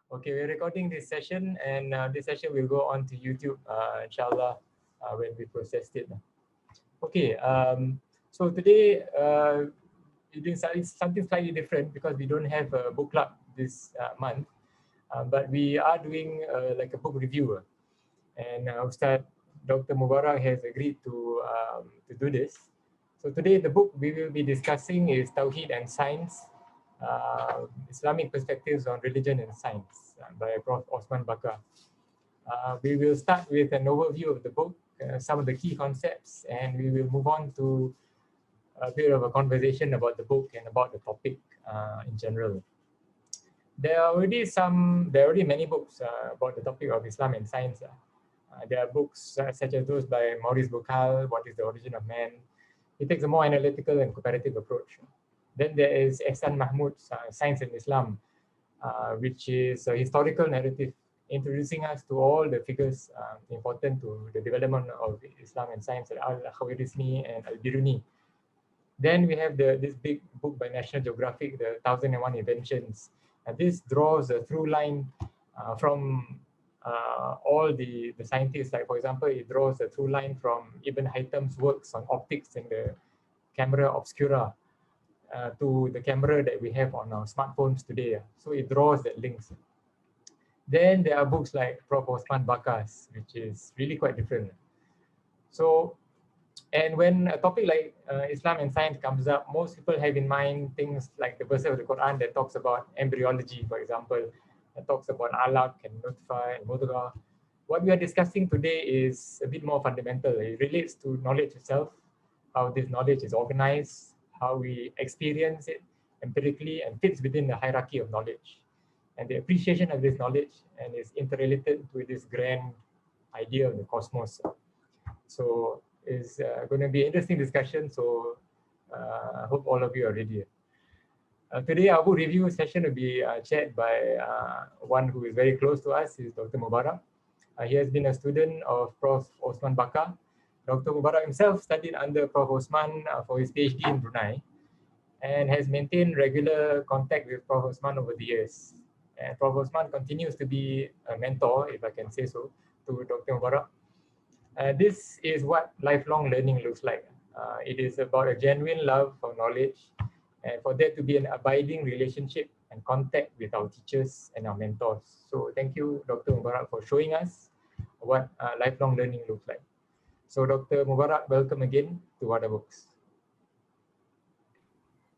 Okay, we're recording this session, and this session will go on to YouTube, inshallah, when we processed it. Okay, so today we're doing something slightly different because we don't have a book club this month, but we are doing like a book review. And Ustad Dr. Mubarak has agreed to do this. So today the book we will be discussing is Tawhid and Science, Islamic Perspectives on Religion and Science by Prof. Osman Bakar. We will start with an overview of the book, some of the key concepts, and we will move on to a bit of a conversation about the book and about the topic in general. There are already many books about the topic of Islam and science. There are books such as those by Maurice Bucaille, What is the Origin of Man? He takes a more analytical and comparative approach. Then there is Ehsan Mahmoud's Science and Islam, which is a historical narrative introducing us to all the figures important to the development of Islam and science, Al-Khwarizmi and Al-Biruni. Then we have this big book by National Geographic, The 1001 Inventions. And this draws a through line from all the scientists. Like, for example, it draws a through line from Ibn Haytham's works on optics and the camera obscura to the camera that we have on our smartphones today. So it draws that links. Then there are books like Prof. Osman Bakar's, which is really quite different. So, and when a topic like Islam and science comes up, most people have in mind things like the verse of the Quran that talks about embryology, for example, that talks about alaq and nutfa and mudghah. What we are discussing today is a bit more fundamental. It relates to knowledge itself, how this knowledge is organized, how we experience it empirically, and fits within the hierarchy of knowledge. And the appreciation of this knowledge and is interrelated to this grand idea of the cosmos. So it's going to be an interesting discussion. So I hope all of you are ready. Today, our book review session will be chaired by one who is very close to us, is Dr. Mubarak. He has been a student of Prof. Osman Bakar. Dr. Mubarak himself studied under Prof. Osman for his PhD in Brunei and has maintained regular contact with Prof. Osman over the years. And Prof. Osman continues to be a mentor, if I can say so, to Dr. Mubarak. This is what lifelong learning looks like. It is about a genuine love for knowledge and for there to be an abiding relationship and contact with our teachers and our mentors. So thank you, Dr. Mubarak, for showing us what lifelong learning looks like. So Dr. Mubarak, welcome again to Wada Books.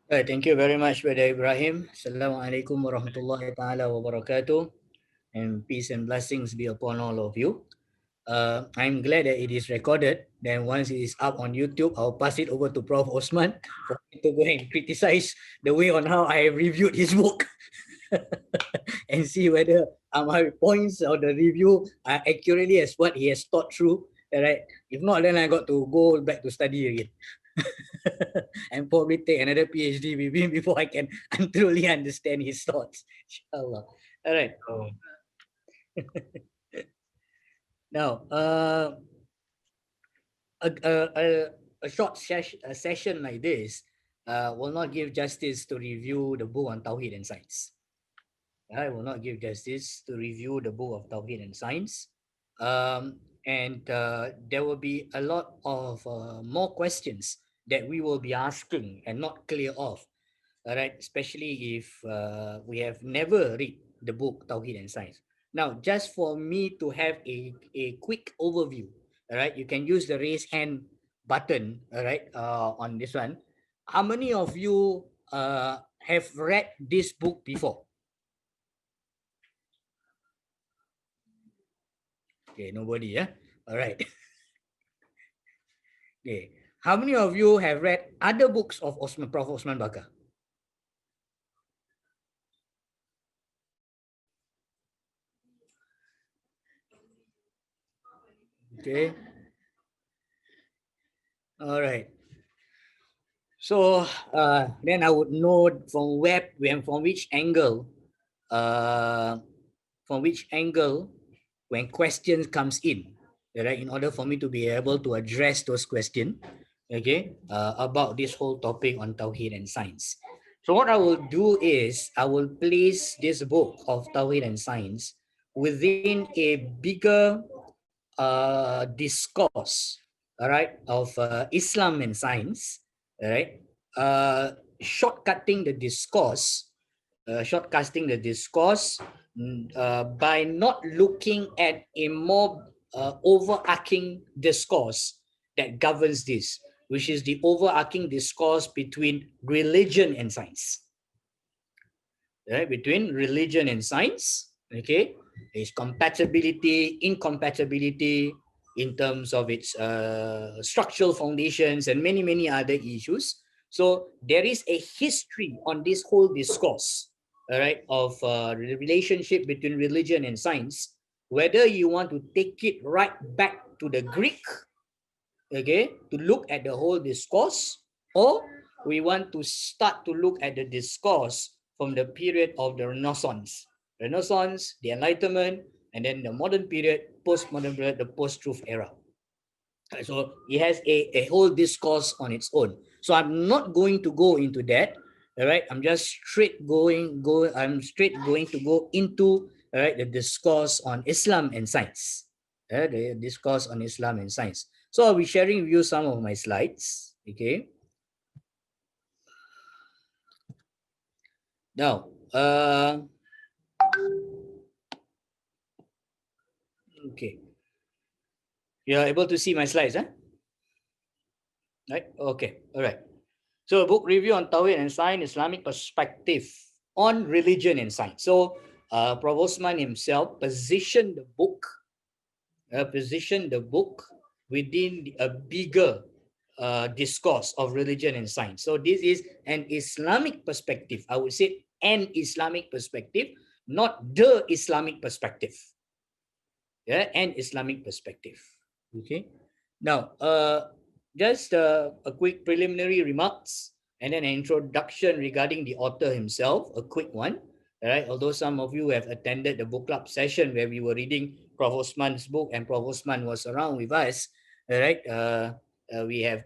Thank you very much, Brother Ibrahim. Assalamualaikum warahmatullahi ta'ala wabarakatuh. And peace and blessings be upon all of you. I'm glad that it is recorded. Then once it is up on YouTube, I'll pass it over to Prof. Osman for him to go and criticize the way on how I reviewed his book and see whether my points or the review are accurately as what he has thought through. Right? If not, then I got to go back to study again. And probably take another PhD with him before I can truly understand his thoughts. Inshallah. All right. Now, a short session like this will not give justice to review the book on Tawhid and Science. I will not give justice to review the book of Tawhid and Science. And there will be a lot of more questions that we will be asking and not clear off, all right, especially if we have never read the book Tawhid and Science. Now, just for me to have a quick overview, all right, you can use the raise hand button, all right, on this one. How many of you have read this book before? Okay, nobody, yeah? All right. Okay. How many of you have read other books of Prof. Osman Bakar? Okay. All right. So then I would know from which angle, when questions comes in, right? In order for me to be able to address those questions, okay, about this whole topic on Tawhid and Science. So what I will do is I will place this book of Tawhid and Science within a bigger discourse, all right, of Islam and science, all right, uh, shortcutting the discourse, by not looking at a more overarching discourse that governs this, which is the overarching discourse between religion and science. Right, between religion and science, okay, its compatibility, incompatibility in terms of its structural foundations and many other issues. So there is a history on this whole discourse, all right, of the relationship between religion and science, whether you want to take it right back to the Greek, okay, to look at the whole discourse, or we want to start to look at the discourse from the period of the Renaissance, the Enlightenment, and then the modern period, postmodern period, the post-truth era. So it has a whole discourse on its own. So I'm not going to go into that. All right, I'm just straight going to go into, all right, the discourse on Islam and science. The discourse on Islam and science. So I'll be sharing with you some of my slides. Okay. Now, okay. You're able to see my slides, huh? Right? Okay. All right. So a book review on Tawhid and Science, Islamic perspective on religion and science. So Prof. Osman himself positioned the book within a bigger discourse of religion and science. So this is an Islamic perspective. I would say an Islamic perspective, not the Islamic perspective. Yeah, an Islamic perspective. Okay. Now, just a quick preliminary remarks and then an introduction regarding the author himself, a quick one. All right. Although some of you have attended the book club session where we were reading Prof. Osman's book and Prof. Osman was around with us, all right, we have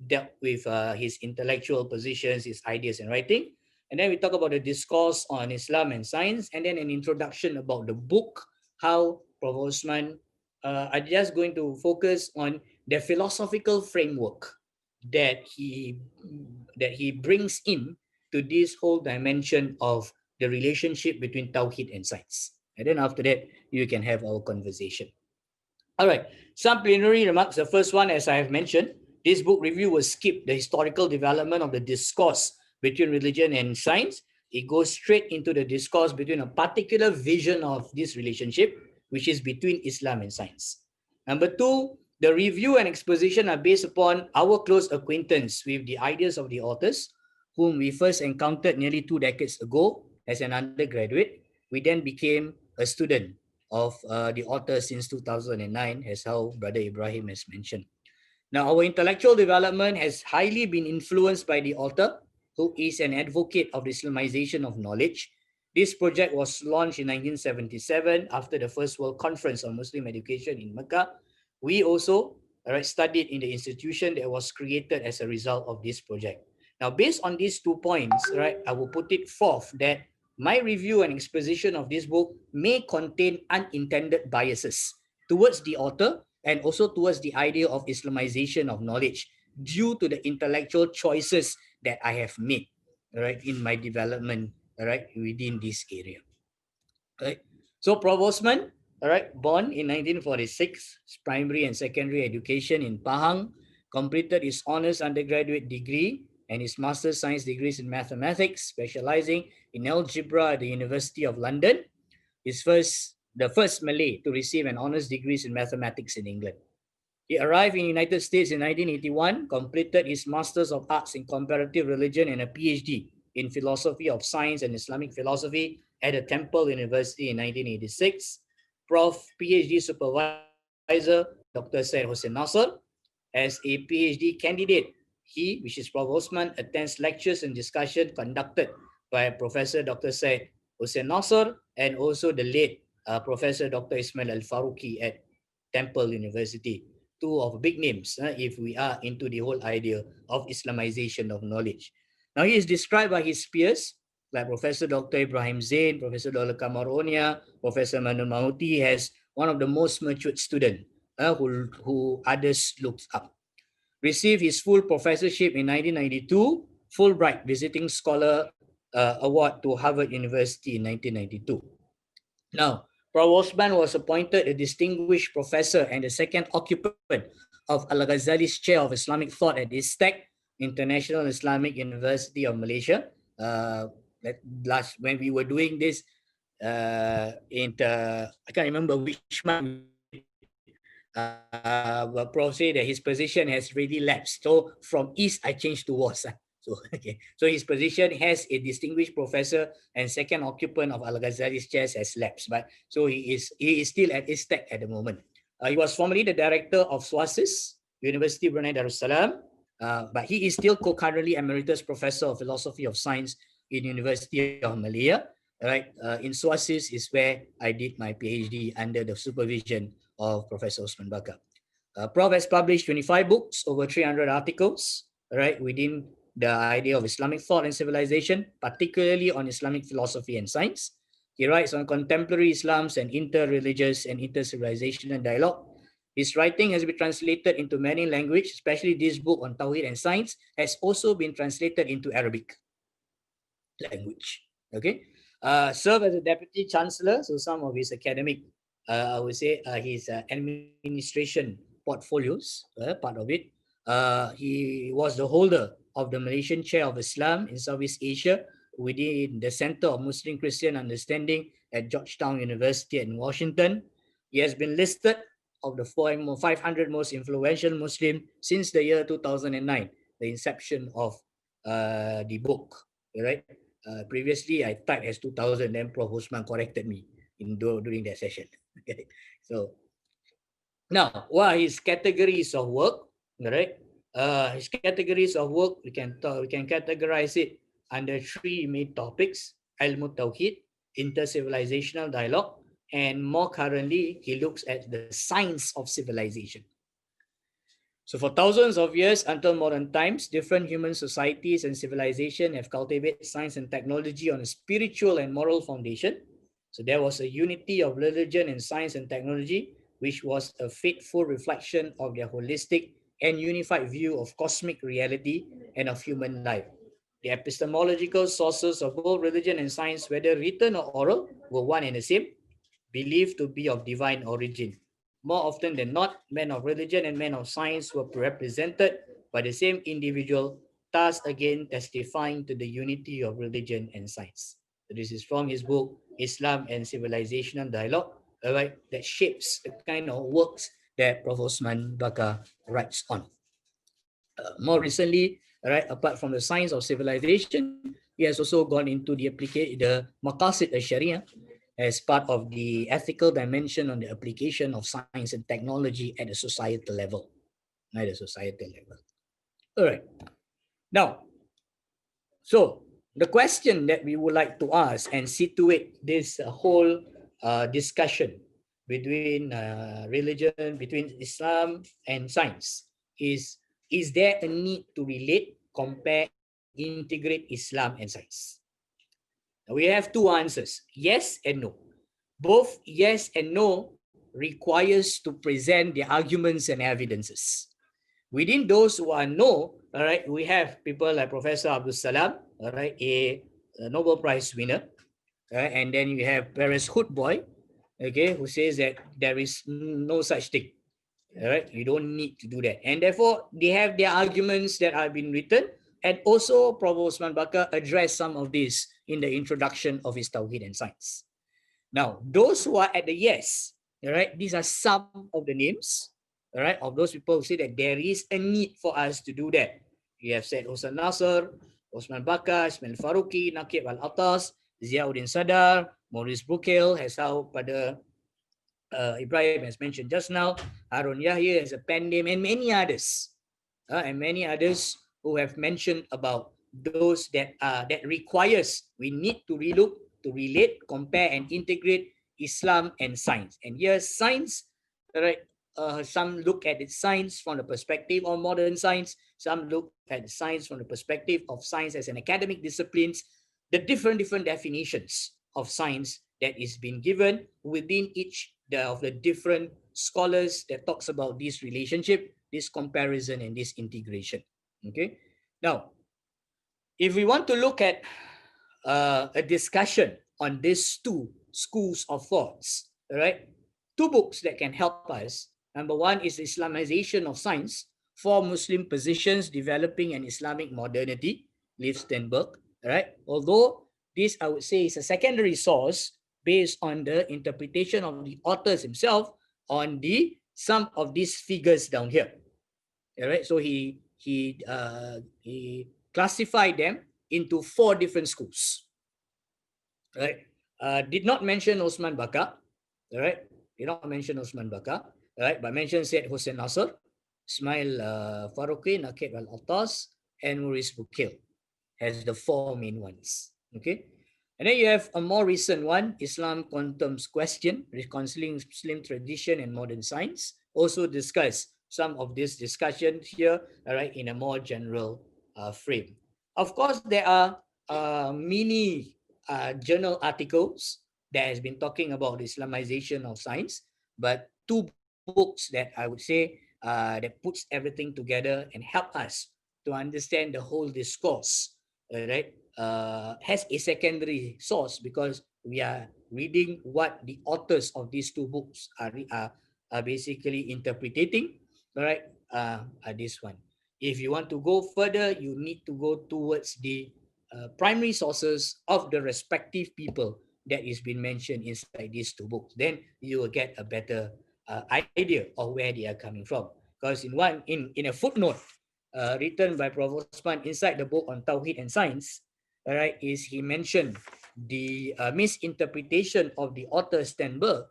dealt with his intellectual positions, his ideas and writing. And then we talk about the discourse on Islam and science, and then an introduction about the book, how Prof. Osman are just going to focus on the philosophical framework that he brings in to this whole dimension of the relationship between Tawhid and science. And then after that, you can have our conversation. All right, some plenary remarks. The first one, as I have mentioned, this book review will skip the historical development of the discourse between religion and science. It goes straight into the discourse between a particular vision of this relationship, which is between Islam and science. Number two, the review and exposition are based upon our close acquaintance with the ideas of the authors, whom we first encountered nearly 2 decades ago as an undergraduate. We then became a student of the author since 2009, as how Brother Ibrahim has mentioned. Now, our intellectual development has highly been influenced by the author, who is an advocate of the Islamization of knowledge. This project was launched in 1977 after the First World Conference on Muslim Education in Mecca. We also studied in the institution that was created as a result of this project. Now, based on these 2 points, I will put it forth that my review and exposition of this book may contain unintended biases towards the author and also towards the idea of Islamization of knowledge due to the intellectual choices that I have made, in my development, within this area. So Prof. Osman, born in 1946, primary and secondary education in Pahang, completed his honors undergraduate degree and his master's science degrees in mathematics, specializing in algebra at the University of London. The first Malay to receive an honors degree in mathematics in England. He arrived in the United States in 1981, completed his Masters of Arts in Comparative Religion and a PhD in Philosophy of Science and Islamic Philosophy at the Temple University in 1986. Prof. PhD Supervisor Dr. Syed Hossein Nasser. As a PhD candidate, he, which is Prof. Osman, attends lectures and discussion conducted by Professor Dr. Syed Hossein Nasser and also the late Professor Dr. Ismail Al-Faruqi at Temple University. Two of big names if we are into the whole idea of Islamization of knowledge. Now, he is described by his peers, like Professor Dr. Ibrahim Zain, Professor Dr. Kamaronia, Professor Manun Mahuti, as one of the most matured students who others looked up. Received his full professorship in 1992, Fulbright Visiting Scholar Award to Harvard University in 1992. Now, Prof. Osman was appointed a distinguished professor and the second occupant of Al-Ghazali's Chair of Islamic Thought at ISTEC, International Islamic University of Malaysia. When we were doing this, I can't remember which month, but Prof said that his position has really lapsed. So from East, I changed to WAS. So, okay. So his position as a distinguished professor and second occupant of Al-Ghazali's chairs has lapsed. But so he is still at ISTEC at the moment. He was formerly the director of SWASIS, University Brunei Darussalam, but he is still concurrently emeritus professor of philosophy of science in University of Malaya. Right, in SWASIS is where I did my PhD under the supervision of Professor Osman Bakar. Prof has published 25 books, over 300 articles, right, within the idea of Islamic thought and civilization, particularly on Islamic philosophy and science. He writes on contemporary Islams and inter-religious and inter-civilizational dialogue. His writing has been translated into many languages, especially this book on Tawhid and science has also been translated into Arabic language. Okay. Served as a deputy chancellor, so some of his academic, I would say, his administration portfolios, part of it. He was the holder of the Malaysian Chair of Islam in Southeast Asia within the Center of Muslim Christian Understanding at Georgetown University in Washington. He has been listed of the 500 most influential Muslim since the year 2009, the inception of the book, right? Previously, I typed as 2000, then Prof. Osman corrected me during that session. Okay, so now, what are his categories of work? Right, his categories of work we can categorize it under three main topics: ilmu tawhid, inter-civilizational dialogue, and more currently, he looks at the science of civilization. So for thousands of years until modern times, different human societies and civilization have cultivated science and technology on a spiritual and moral foundation. So there was a unity of religion and science and technology, which was a faithful reflection of their holistic and unified view of cosmic reality and of human life. The epistemological sources of both religion and science, whether written or oral, were one and the same, believed to be of divine origin. More often than not, men of religion and men of science were represented by the same individual, thus again testifying to the unity of religion and science. So this is from his book, Islam and Civilizational Dialogue, right, that shapes the kind of works that Prof. Osman Bakar writes on. More recently, right, apart from the science of civilization, he has also gone into the Maqasid al-Sharia as part of the ethical dimension on the application of science and technology at a societal level. At a societal level. All right. Now, so the question that we would like to ask and situate this whole discussion between religion, between Islam and science is there a need to relate, compare, and integrate Islam and science? Now we have two answers, yes and no. Both yes and no requires to present the arguments and evidences. Within those who are no, all right, we have people like Professor Abdul Salam, all right, a Nobel Prize winner, and then you have Paris Hoodboy, okay, who says that there is no such thing. All right, you don't need to do that. And therefore, they have their arguments that have been written. And also, Prof. Osman Bakar addressed some of this in the introduction of his Tawhid and Science. Now, those who are at the yes, all right, these are some of the names, all right, of those people who say that there is a need for us to do that. We have said Hossein Nasser, Osman Bakar, Ismail Faruqi, Naqib Al-Atas, Ziauddin Sadar, Maurice Bukel, has how pada Ibrahim has mentioned just now, Harun Yahya as a pen name, and many others, who have mentioned about those that requires we need to relook, to relate, compare, and integrate Islam and science. And here, science, right? Some look at its science from the perspective of modern science. Some look at science from the perspective of science as an academic disciplines, the different definitions of science that is being given within each of the different scholars that talks about this relationship, this comparison, and this integration. Okay. Now, if we want to look at a discussion on these two schools of thoughts, right? Two books that can help us. Number one is Islamization of Science, Four Muslim Positions Developing an Islamic Modernity, Leif Stenberg, right? Although this, I would say, is a secondary source based on the interpretation of the authors himself on some of these figures down here. All right, so he classified them into four different schools. Right, did not mention Osman Bakar. All right, did not mention Osman Bakar. All right, but mentioned Syed Hussein Nasr, Ismail Farouqi, Nakib Al-Attas, and Maurice Bukil as the four main ones. Okay, and then you have a more recent one, Islam Quantum's Question, Reconciling Muslim Tradition and Modern Science. Also discuss some of this discussion here, all right, in a more general frame. Of course, there are many journal articles that has been talking about Islamization of science, but two books that I would say that puts everything together and help us to understand the whole discourse, right, has a secondary source because we are reading what the authors of these two books are basically interpreting, right, this one. If you want to go further, you need to go towards the primary sources of the respective people that is being mentioned inside these two books. Then you will get a better idea of where they are coming from. Because in a footnote written by Prof. Osman inside the book on Tawhid and Science, all right, is he mentioned the misinterpretation of the author Stenberg,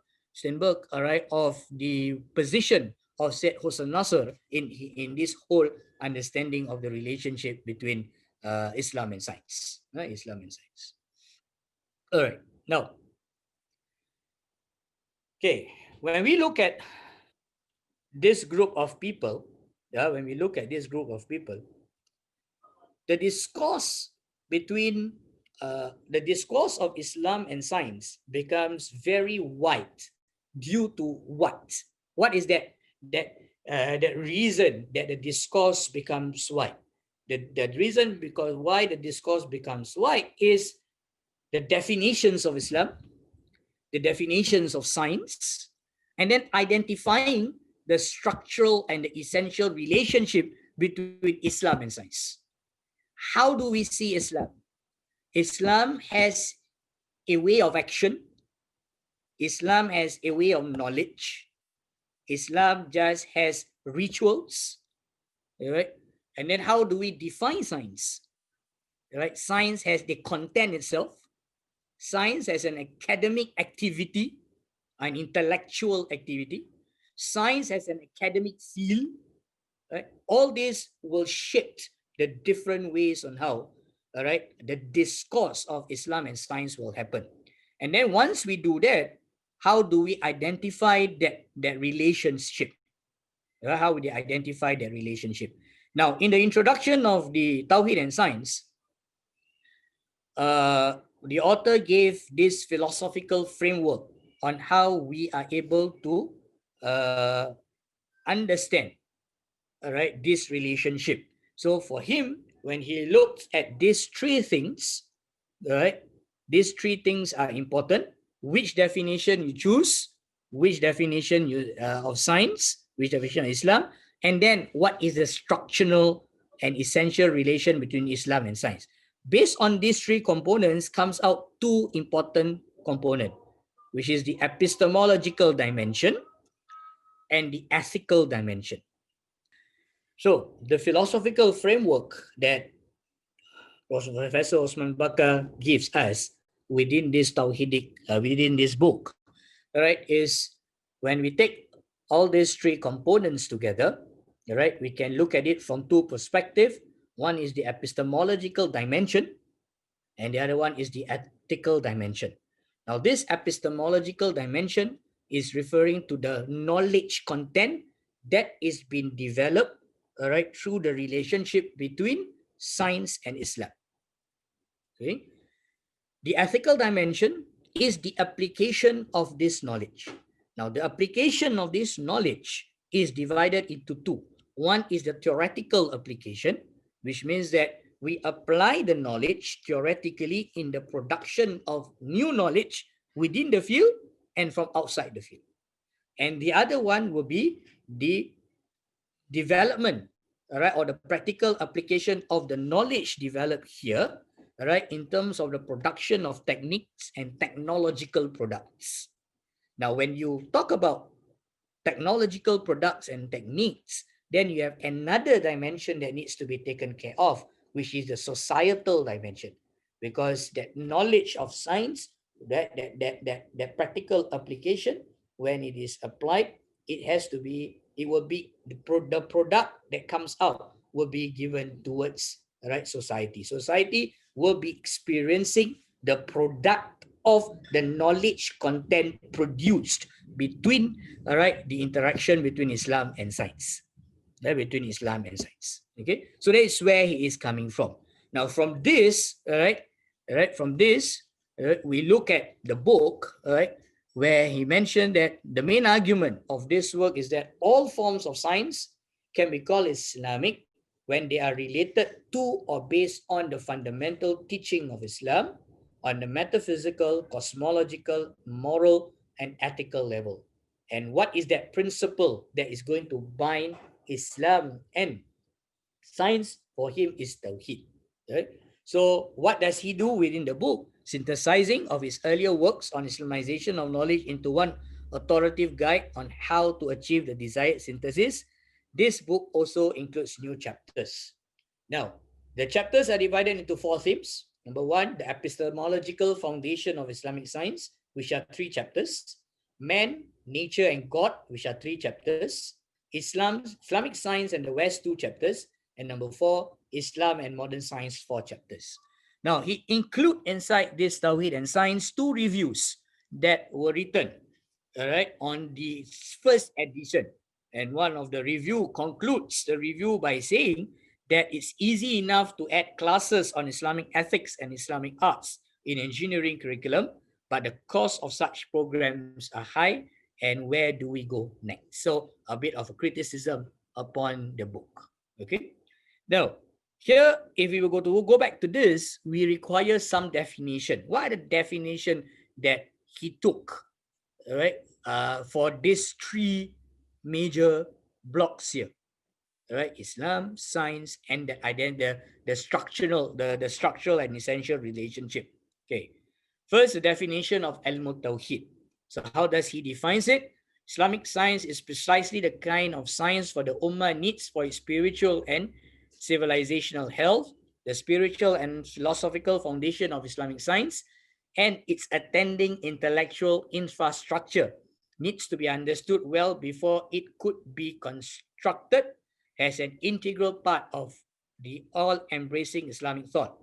all right, of the position of Syed Hussein Nasr in this whole understanding of the relationship between Islam and science. Right? Islam and science. All right. Now, okay, when we look at this group of people, when we look at this group of people, the discourse between the discourse of Islam and science becomes very wide due to what? What is that reason that the discourse becomes wide? The reason because why the discourse becomes wide is the definitions of Islam, the definitions of science, and then identifying the structural and the essential relationship between Islam and science. How do we see Islam? Islam has a way of action. Islam has a way of knowledge. Islam just has rituals. Right? And then how do we define science? Right? Science has the content itself. Science has an academic activity, an intellectual activity. Science has an academic seal. Right? All this will shape the different ways on how, all right, the discourse of Islam and science will happen. And then once we do that, how do we identify that relationship? How would they identify that relationship? Now, in the introduction of the Tawhid and Science, the author gave this philosophical framework on how we are able to understand, all right, this relationship. So for him, when he looked at these three things, right, these three things are important. Which definition you choose, which definition of science, which definition of Islam, and then what is the structural and essential relation between Islam and science. Based on these three components comes out two important components, which is the epistemological dimension and the ethical dimension. So the philosophical framework that Professor Osman Bakar gives us within this Tawhidic, within this book, right, is when we take all these three components together, right, we can look at it from two perspectives. One is the epistemological dimension, and the other one is the ethical dimension. Now, this epistemological dimension is referring to the knowledge content that is being developed all right, through the relationship between science and Islam. Okay. The ethical dimension is the application of this knowledge. Now, the application of this knowledge is divided into two. One is the theoretical application, which means that we apply the knowledge theoretically in the production of new knowledge within the field and from outside the field. And the other one will be the development, all right, or the practical application of the knowledge developed here, all right, in terms of the production of techniques and technological products. Now, when you talk about technological products and techniques, then you have another dimension that needs to be taken care of, which is the societal dimension, because that knowledge of science, that practical application, when it is applied, it will be the product that comes out will be given towards, right, society. Society will be experiencing the product of the knowledge content produced between, all right, the interaction between Islam and science. Between Islam and science. Okay, so that is where he is coming from. Now, from this, from this, we look at the book, where he mentioned that the main argument of this work is that all forms of science can be called Islamic when they are related to or based on the fundamental teaching of Islam on the metaphysical, cosmological, moral, and ethical level. And what is that principle that is going to bind Islam and science? For him is Tawhid. Right? So what does he do within the book? Synthesizing of his earlier works on Islamization of knowledge into one authoritative guide on how to achieve the desired synthesis. This book also includes new chapters. Now, the chapters are divided into 4 themes. Number 1, the epistemological foundation of Islamic science, which are 3 chapters. Man, nature, and God, which are 3 chapters. Islamic science and the West, 2 chapters. And number 4, Islam and modern science, 4 chapters. Now, he include inside this Tawhid and science 2 reviews that were written, all right, on the first edition. And one of the review concludes the review by saying that it's easy enough to add classes on Islamic ethics and Islamic arts in engineering curriculum, but the cost of such programs are high, and where do we go next? So a bit of a criticism upon the book. Okay. Now, here, if we will go back to this, we require some definition. What are the definition that he took, all right, for these 3 major blocks here? All right, Islam, science, and the structural and essential relationship. Okay, first, the definition of al-Tawhid. So how does he define it? Islamic science is precisely the kind of science for the Ummah needs for its spiritual and civilizational health. The spiritual and philosophical foundation of Islamic science and its attending intellectual infrastructure needs to be understood well before it could be constructed as an integral part of the all-embracing Islamic thought.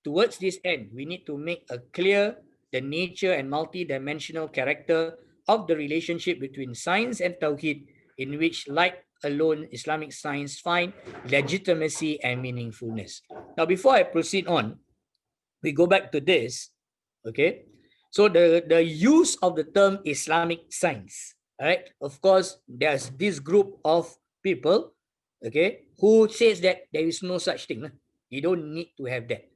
Towards this end, we need to make clear the nature and multi-dimensional character of the relationship between science and Tawhid, in which light alone Islamic science find legitimacy and meaningfulness. Now, before I proceed on, we go back to this, okay? So the use of the term Islamic science, all right? Of course, there's this group of people, okay, who says that there is no such thing. You don't need to have that,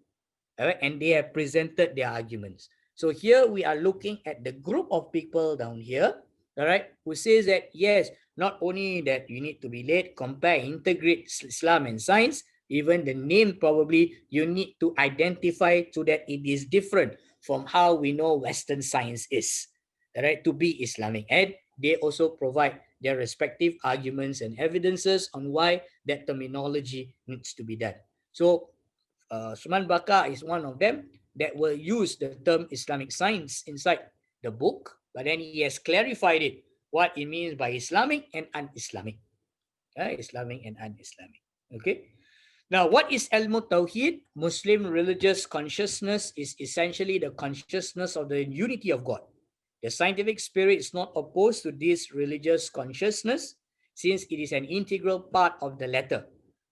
all right? And they have presented their arguments. So here we are looking at the group of people down here, all right, who says that, yes, not only that you need to relate, compare, integrate Islam and science, even the name probably you need to identify so that it is different from how we know Western science is, all right, to be Islamic. And they also provide their respective arguments and evidences on why that terminology needs to be done. So Osman Bakar is one of them that will use the term Islamic science inside the book, but then he has clarified it, what it means by Islamic and un-Islamic. Islamic and un-Islamic. Okay. Now, what is Tawhid? Muslim religious consciousness is essentially the consciousness of the unity of God. The scientific spirit is not opposed to this religious consciousness, since it is an integral part of the latter.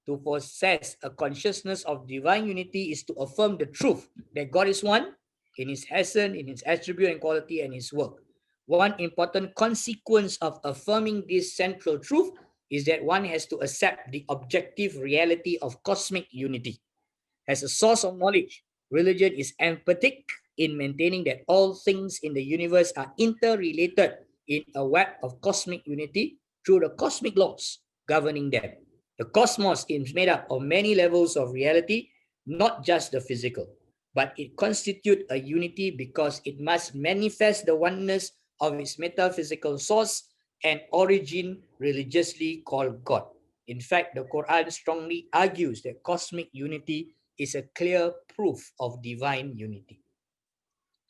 To possess a consciousness of divine unity is to affirm the truth that God is one in his essence, in his attribute and quality, and his work. One important consequence of affirming this central truth is that one has to accept the objective reality of cosmic unity. As a source of knowledge, religion is emphatic in maintaining that all things in the universe are interrelated in a web of cosmic unity through the cosmic laws governing them. The cosmos is made up of many levels of reality, not just the physical, but it constitutes a unity because it must manifest the oneness of its metaphysical source and origin religiously called God. In fact, the Quran strongly argues that cosmic unity is a clear proof of divine unity.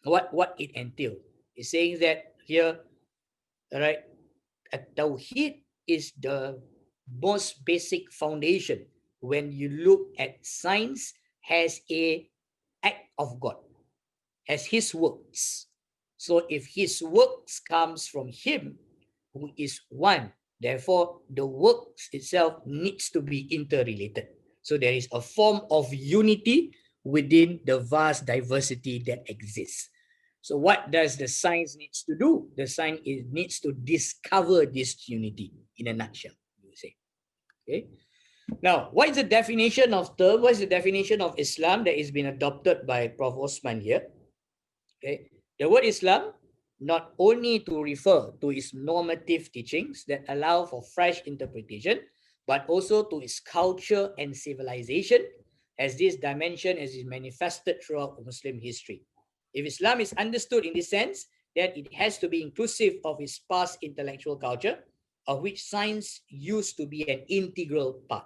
What it entails is saying that here, right, Tawhid is the most basic foundation when you look at science as a act of God, as his works. So if his works comes from him, who is one, therefore the works itself needs to be interrelated. So there is a form of unity within the vast diversity that exists. So what does the science needs to do? The science needs to discover this unity in a nutshell, you say. Okay. Now, what is the definition of term? What is the definition of Islam that is being adopted by Prof. Osman here? Okay. The word Islam not only to refer to its normative teachings that allow for fresh interpretation, but also to its culture and civilization, as this dimension as is manifested throughout Muslim history. If Islam is understood in this sense, then it has to be inclusive of its past intellectual culture, of which science used to be an integral part.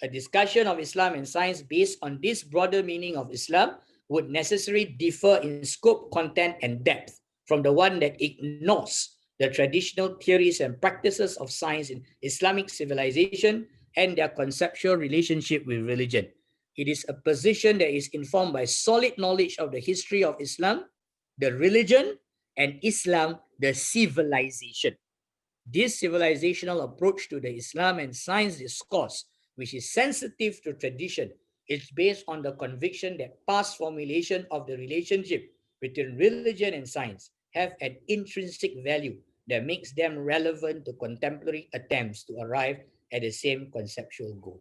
A discussion of Islam and science based on this broader meaning of Islam would necessarily differ in scope, content, and depth from the one that ignores the traditional theories and practices of science in Islamic civilization and their conceptual relationship with religion. It is a position that is informed by solid knowledge of the history of Islam, the religion, and Islam, the civilization. This civilizational approach to the Islam and science discourse, which is sensitive to tradition, is based on the conviction that past formulation of the relationship between religion and science have an intrinsic value that makes them relevant to contemporary attempts to arrive at the same conceptual goal.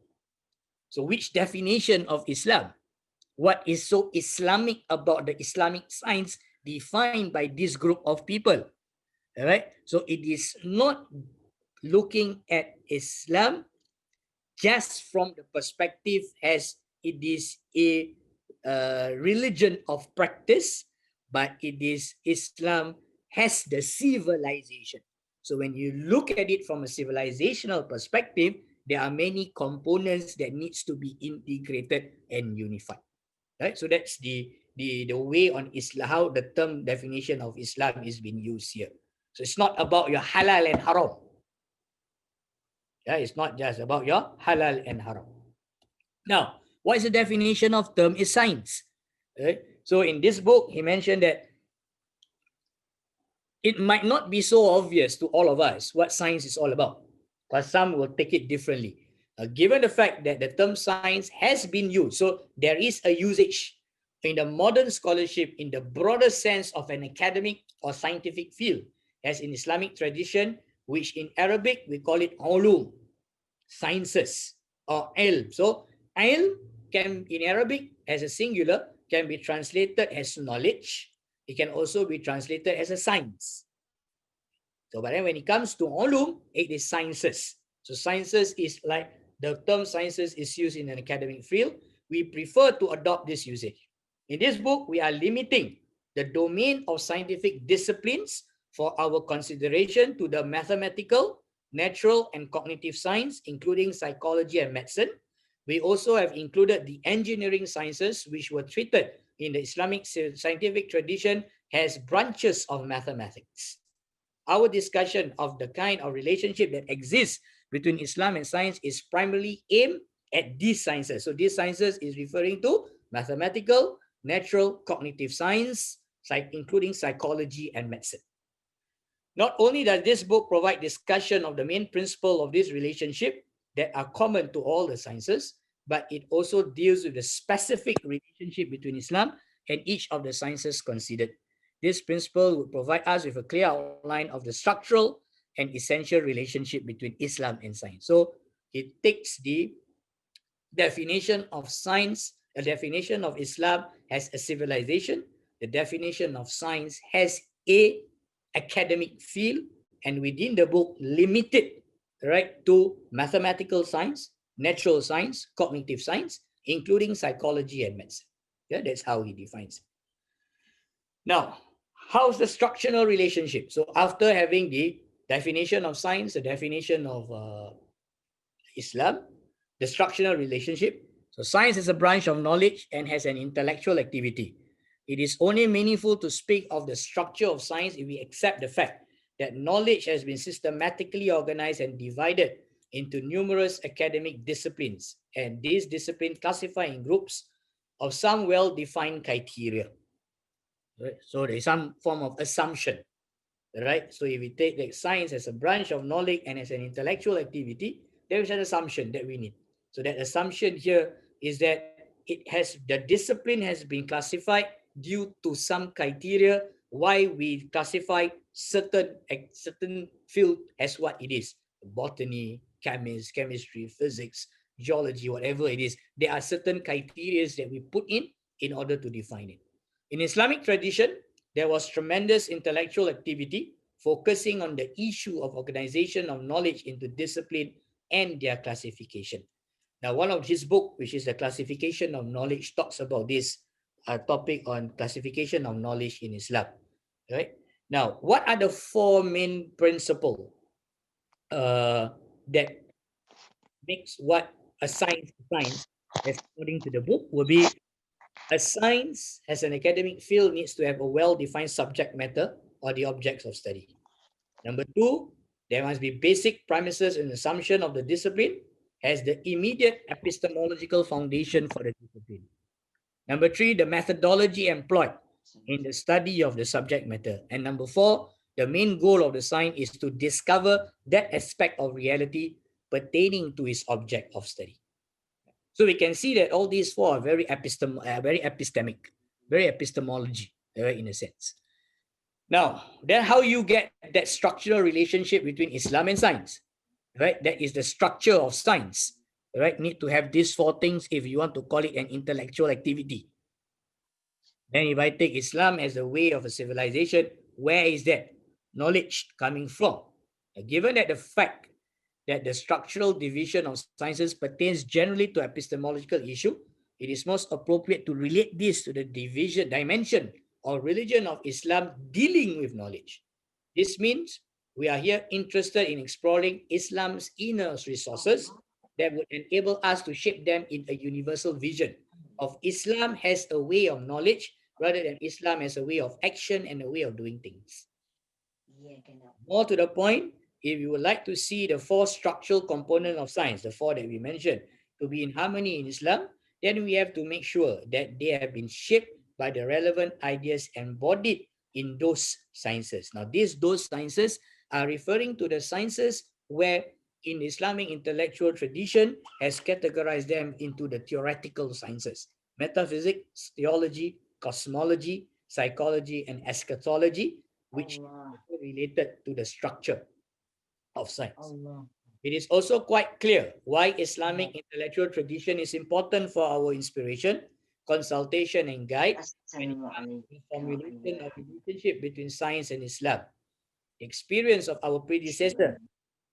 So which definition of Islam? What is so Islamic about the Islamic science defined by this group of people? All right. So it is not looking at Islam just from the perspective as it is a religion of practice, but it is Islam has the civilization. So when you look at it from a civilizational perspective, there are many components that needs to be integrated and unified. Right? So that's the way on Islam, how the term definition of Islam is being used here. So it's not about your halal and haram. Yeah, it's not just about your halal and haram. Now, what is the definition of term is science? Right? So in this book, he mentioned that it might not be so obvious to all of us what science is all about, but some will take it differently. Given the fact that the term science has been used, so there is a usage in the modern scholarship in the broader sense of an academic or scientific field, as in Islamic tradition, which in Arabic we call it ulum, sciences, or ilm. So ilm can in Arabic as a singular can be translated as knowledge. It can also be translated as a science. So but then when it comes to ulum, it is sciences. So sciences is like the term sciences is used in an academic field. We prefer to adopt this usage. In this book, we are limiting the domain of scientific disciplines for our consideration to the mathematical, natural, and cognitive science, including psychology and medicine. We also have included the engineering sciences, which were treated in the Islamic scientific tradition as branches of mathematics. Our discussion of the kind of relationship that exists between Islam and science is primarily aimed at these sciences. So these sciences is referring to mathematical, natural, cognitive science, including psychology and medicine. Not only does this book provide discussion of the main principle of this relationship, that are common to all the sciences, but it also deals with the specific relationship between Islam and each of the sciences considered. This principle would provide us with a clear outline of the structural and essential relationship between Islam and science. So it takes the definition of science, a definition of Islam as a civilization, the definition of science has a academic field, and within the book limited, right, to mathematical science, natural science, cognitive science, including psychology and medicine. Yeah, that's how he defines it. Now, how's the structural relationship? So after having the definition of science, the definition of Islam, the structural relationship. So science is a branch of knowledge and has an intellectual activity. It is only meaningful to speak of the structure of science if we accept the fact that knowledge has been systematically organized and divided into numerous academic disciplines, and these disciplines classify in groups of some well-defined criteria. Right? So there is some form of assumption. Right? So if we take like science as a branch of knowledge and as an intellectual activity, there is an assumption that we need. So that assumption here is that the discipline has been classified due to some criteria why we classify certain field as what it is. Botany, chemistry, physics, geology, whatever it is. There are certain criteria that we put in order to define it. In Islamic tradition, there was tremendous intellectual activity focusing on the issue of organization of knowledge into discipline and their classification. Now, one of his book, which is the classification of knowledge, talks about this topic on classification of knowledge in Islam. Right? Now, what are the four main principles that makes what a science, according to the book, will be a science as an academic field needs to have a well-defined subject matter or the objects of study. Number two, there must be basic premises and assumption of the discipline as the immediate epistemological foundation for the discipline. Number three, the methodology employed in the study of the subject matter. And number four, the main goal of the science is to discover that aspect of reality pertaining to its object of study. So we can see that all these four are very epistemic, very epistemology, in a sense. Now, then how you get that structural relationship between Islam and science, right? That is the structure of science, right? Need to have these four things if you want to call it an intellectual activity. Then if I take Islam as a way of a civilization, where is that knowledge coming from? Given that the fact that the structural division of sciences pertains generally to epistemological issue, it is most appropriate to relate this to the dimension or religion of Islam dealing with knowledge. This means we are here interested in exploring Islam's inner resources that would enable us to shape them in a universal vision of Islam as a way of knowledge rather than Islam as a way of action and a way of doing things. More to the point, if you would like to see the four structural components of science, the four that we mentioned, to be in harmony in Islam, then we have to make sure that they have been shaped by the relevant ideas embodied in those sciences. Now, those sciences are referring to the sciences where in Islamic intellectual tradition has categorized them into the theoretical sciences: metaphysics, theology, cosmology, psychology, and eschatology, which are related to the structure of science. It is also quite clear why Islamic intellectual tradition is important for our inspiration, consultation, and guide when it comes to the formulation of relationship between science and Islam. The experience of our predecessor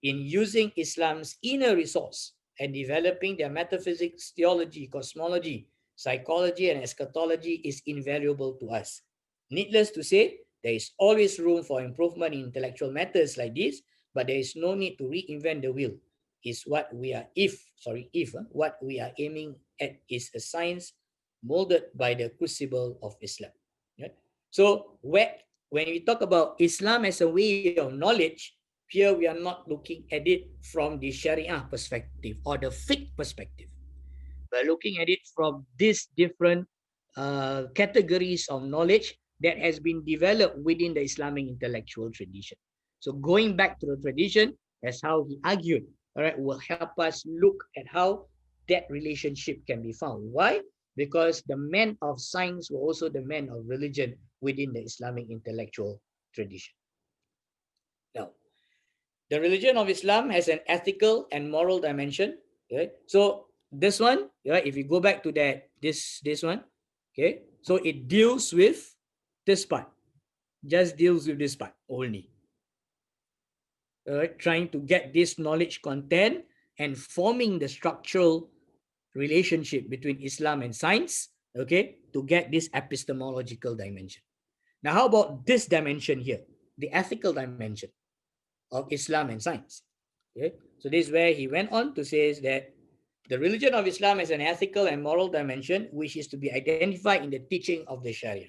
in using Islam's inner resource and developing their metaphysics, theology, cosmology, psychology, and eschatology is invaluable to us. Needless to say, there is always room for improvement in intellectual matters like this, but there is no need to reinvent the wheel. What we are aiming at is a science molded by the crucible of Islam. Right? So when we talk about Islam as a way of knowledge, here we are not looking at it from the Sharia perspective or the fiqh perspective. We're looking at it from these different categories of knowledge that has been developed within the Islamic intellectual tradition. So going back to the tradition, that's how he argued all right, will help us look at how that relationship can be found. Why? Because the men of science were also the men of religion within the Islamic intellectual tradition. Now, the religion of Islam has an ethical and moral dimension. Okay, so this one, right? If you go back to that, this one, okay, so it deals with this part, just deals with this part only. Trying to get this knowledge content and forming the structural relationship between Islam and science, okay, to get this epistemological dimension. Now, how about this dimension here, the ethical dimension of Islam and science? Okay, so this is where he went on to say that the religion of Islam has an ethical and moral dimension, which is to be identified in the teaching of the Sharia.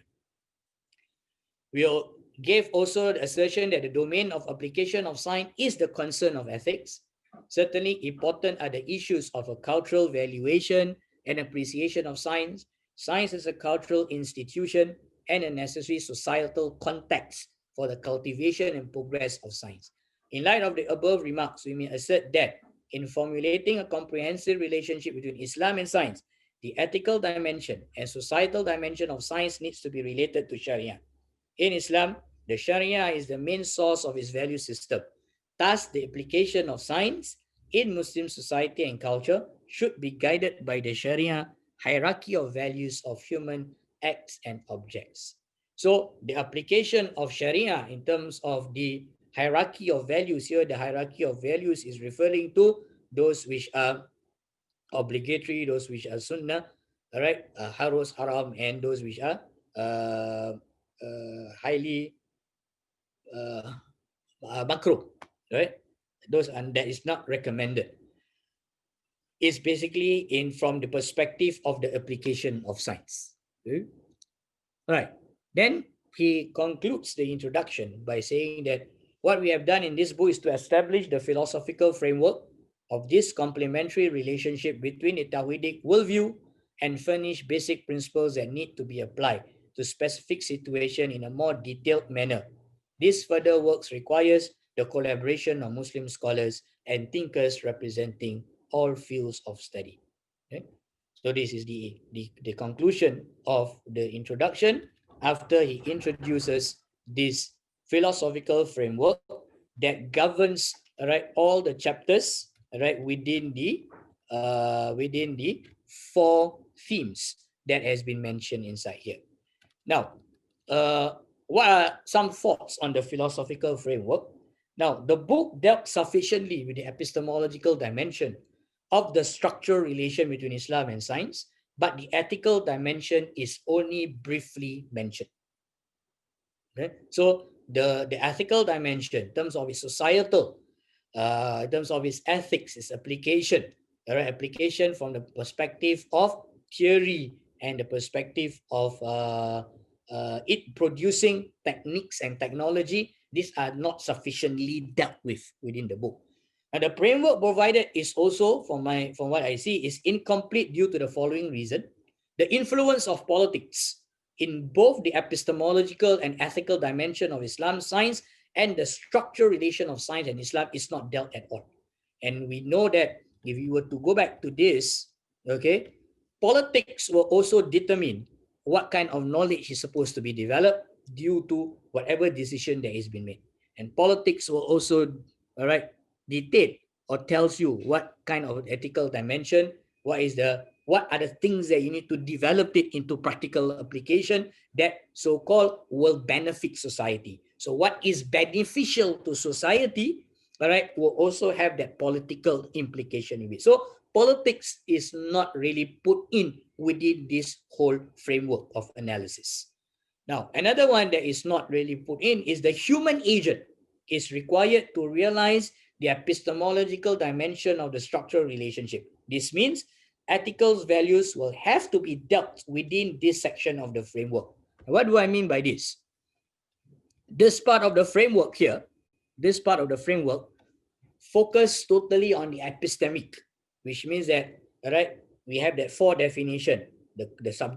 We gave also the assertion that the domain of application of science is the concern of ethics. Certainly important are the issues of a cultural valuation and appreciation of science. Science is a cultural institution and a necessary societal context for the cultivation and progress of science. In light of the above remarks, we may assert that in formulating a comprehensive relationship between Islam and science, the ethical dimension and societal dimension of science needs to be related to Sharia. In Islam, the Sharia is the main source of its value system. Thus, the application of science in Muslim society and culture should be guided by the Sharia hierarchy of values of human acts and objects. So, the application of Sharia in terms of the hierarchy of values here, the hierarchy of values is referring to those which are obligatory, those which are sunnah, all right, harus, haram, and those which are highly makruh, right? Those and that is not recommended. It's basically in from the perspective of the application of science. Okay? Right. Then he concludes the introduction by saying that what we have done in this book is to establish the philosophical framework of this complementary relationship between the Tawhidic worldview and furnish basic principles that need to be applied to specific situation in a more detailed manner. This further works requires the collaboration of Muslim scholars and thinkers representing all fields of study. Okay? So this is the conclusion of the introduction after he introduces this philosophical framework that governs all the chapters within the four themes that has been mentioned inside here. Now, what are some thoughts on the philosophical framework? Now, the book dealt sufficiently with the epistemological dimension of the structural relation between Islam and science, but the ethical dimension is only briefly mentioned. Okay? So the ethical dimension in terms of its societal, in terms of its ethics, its application, application from the perspective of theory and the perspective of it producing techniques and technology, these are not sufficiently dealt with within the book. And the framework provided is also, from what I see, is incomplete due to the following reason. The influence of politics in both the epistemological and ethical dimension of Islam science and the structural relation of science and Islam is not dealt at all. And we know that if you were to go back to this, okay, politics will also determine what kind of knowledge is supposed to be developed due to whatever decision that has been made. And politics will also, dictate or tells you what kind of ethical dimension, what are the things that you need to develop it into practical application that so-called will benefit society. So what is beneficial to society, will also have that political implication in it. So politics is not really put in within this whole framework of analysis. Now, another one that is not really put in is the human agent is required to realize the epistemological dimension of the structural relationship. This means ethical values will have to be dealt within this section of the framework. What do I mean by this? This part of the framework here, this part of the framework focus totally on the epistemic, which means that, we have that four definition, the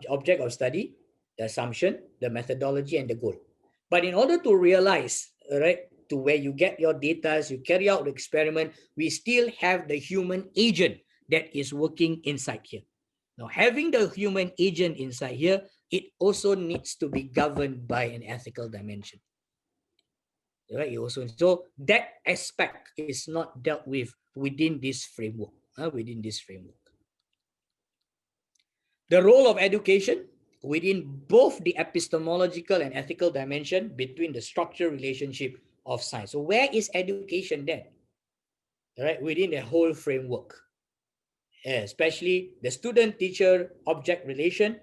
object of study, the assumption, the methodology, and the goal. But in order to realize, to where you get your data, you carry out the experiment, we still have the human agent that is working inside here. Now, having the human agent inside here, it also needs to be governed by an ethical dimension. Right? So that aspect is not dealt with within this framework. The role of education within both the epistemological and ethical dimension between the structural relationship of science. So where is education then? Right, within the whole framework, especially the student-teacher object relation,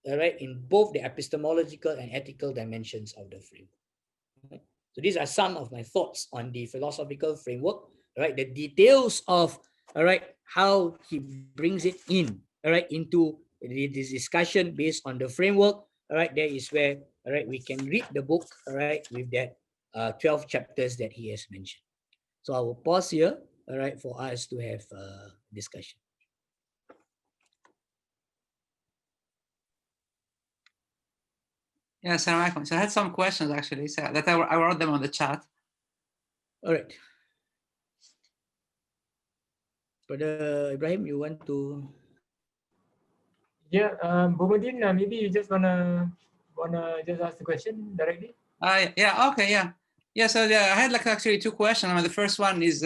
right, in both the epistemological and ethical dimensions of the framework. Right? So these are some of my thoughts on the philosophical framework, right? The details of, all right, how he brings it in, all right, into this discussion based on the framework, all right, there is where, all right, we can read the book, all right, with that 12 chapters that he has mentioned. So I will pause here, all right, for us to have a discussion. Yeah, Assalamu alaikum. So I had some questions actually, so that I wrote them on the chat. All right. Brother Ibrahim, you want to? Yeah, Bomadin, maybe you just wanna just ask the question directly. Yeah. Okay. Yeah. So I had like actually two questions. I mean, the first one is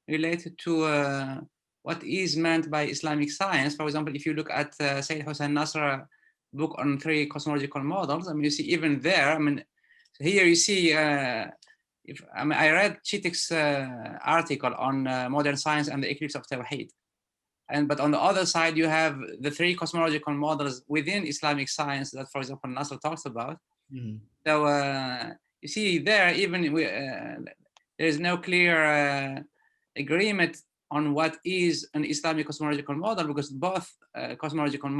related to what is meant by Islamic science. For example, if you look at Sayyid Hussein Nasr's book on 3 cosmological models, I mean, you see even there. I mean, here you see. I read Chitik's article on modern science and the eclipse of Tawhid. But on the other side, you have the 3 cosmological models within Islamic science that, for example, Nasr talks about. Mm-hmm. So you see there, even there is no clear agreement on what is an Islamic cosmological model, because both cosmological,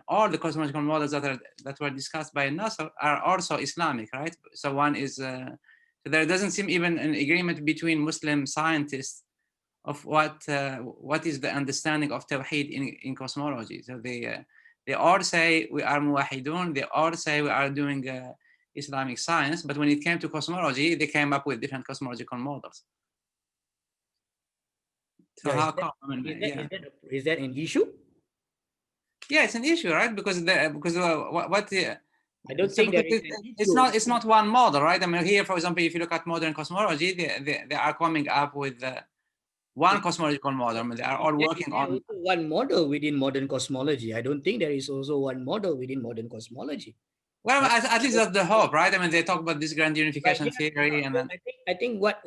all the cosmological models that were discussed by Nasr are also Islamic, right? So one is, so there doesn't seem even an agreement between Muslim scientists of what is the understanding of Tawhid in cosmology. So they all say we are muwahidun, they all say we are doing Islamic science, but when it came to cosmology, they came up with different cosmological models. So yeah, how come? Is that an issue? Yeah, it's an issue, right? Because I don't think there is an issue. It's not one model, right? I mean, here, for example, if you look at modern cosmology, they are coming up with one cosmological model. I mean, they are all working on one model within modern cosmology. I don't think there is also one model within modern cosmology. Well, at least that's the hope, right? I mean, they talk about this grand unification theory, and then I think what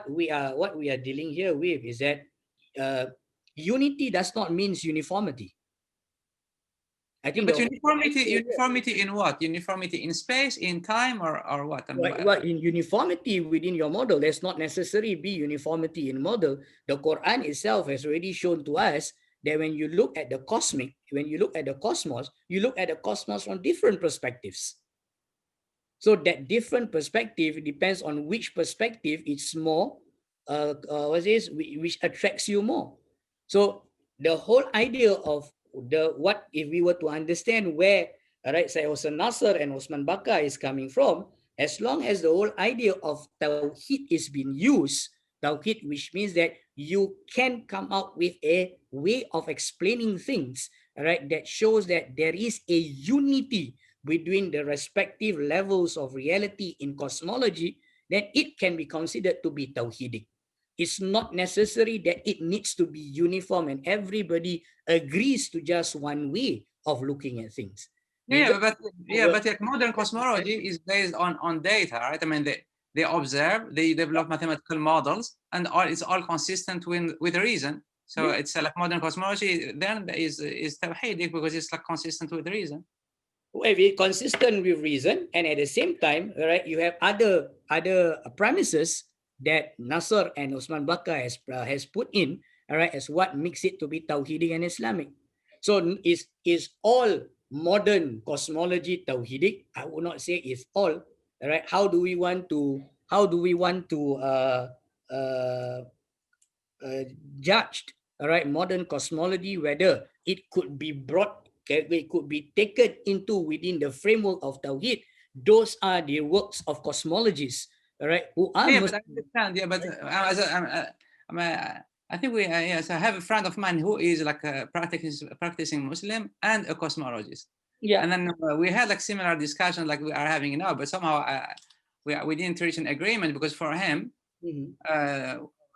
we are dealing here with is that unity does not mean uniformity. I think, but uniformity in what? Uniformity in space, in time, or what? I mean, well, in uniformity within your model, there's not necessarily be uniformity in model. The Quran itself has already shown to us that when you look at the cosmic, when you look at the cosmos, you look at the cosmos from different perspectives. So that different perspective depends on which perspective it's more, which attracts you more. So the whole idea of what if we were to understand where, right, say Hussein Nasr and Osman Bakar is coming from, as long as the whole idea of Tawhid is being used, Tawhid, which means that you can come out with a way of explaining things, right, that shows that there is a unity between the respective levels of reality in cosmology, then it can be considered to be Tawhidic. It's not necessary that it needs to be uniform and everybody agrees to just one way of looking at things. But modern cosmology is based on data, right? I mean, they observe, they develop mathematical models, and it's all consistent with reason. So it's like modern cosmology then is Tawhidic because it's like consistent with reason. Well, consistent with reason, and at the same time, right, you have other premises that Nasr and Osman Bakar has put in, all right, as what makes it to be Tawhidic and Islamic. So is all modern cosmology Tawhidic? I would not say it's all. All right, how do we want to judged, all right, modern cosmology, whether it could be brought, it could be taken into within the framework of Tawhid? Those are the works of cosmologists, all right, who are Yeah, Muslim. but I understand. Yeah, but I think we yes, I have a friend of mine who is like a practicing Muslim and a cosmologist. Yeah. And then we had like similar discussions like we are having now, but somehow we didn't reach an agreement because for him,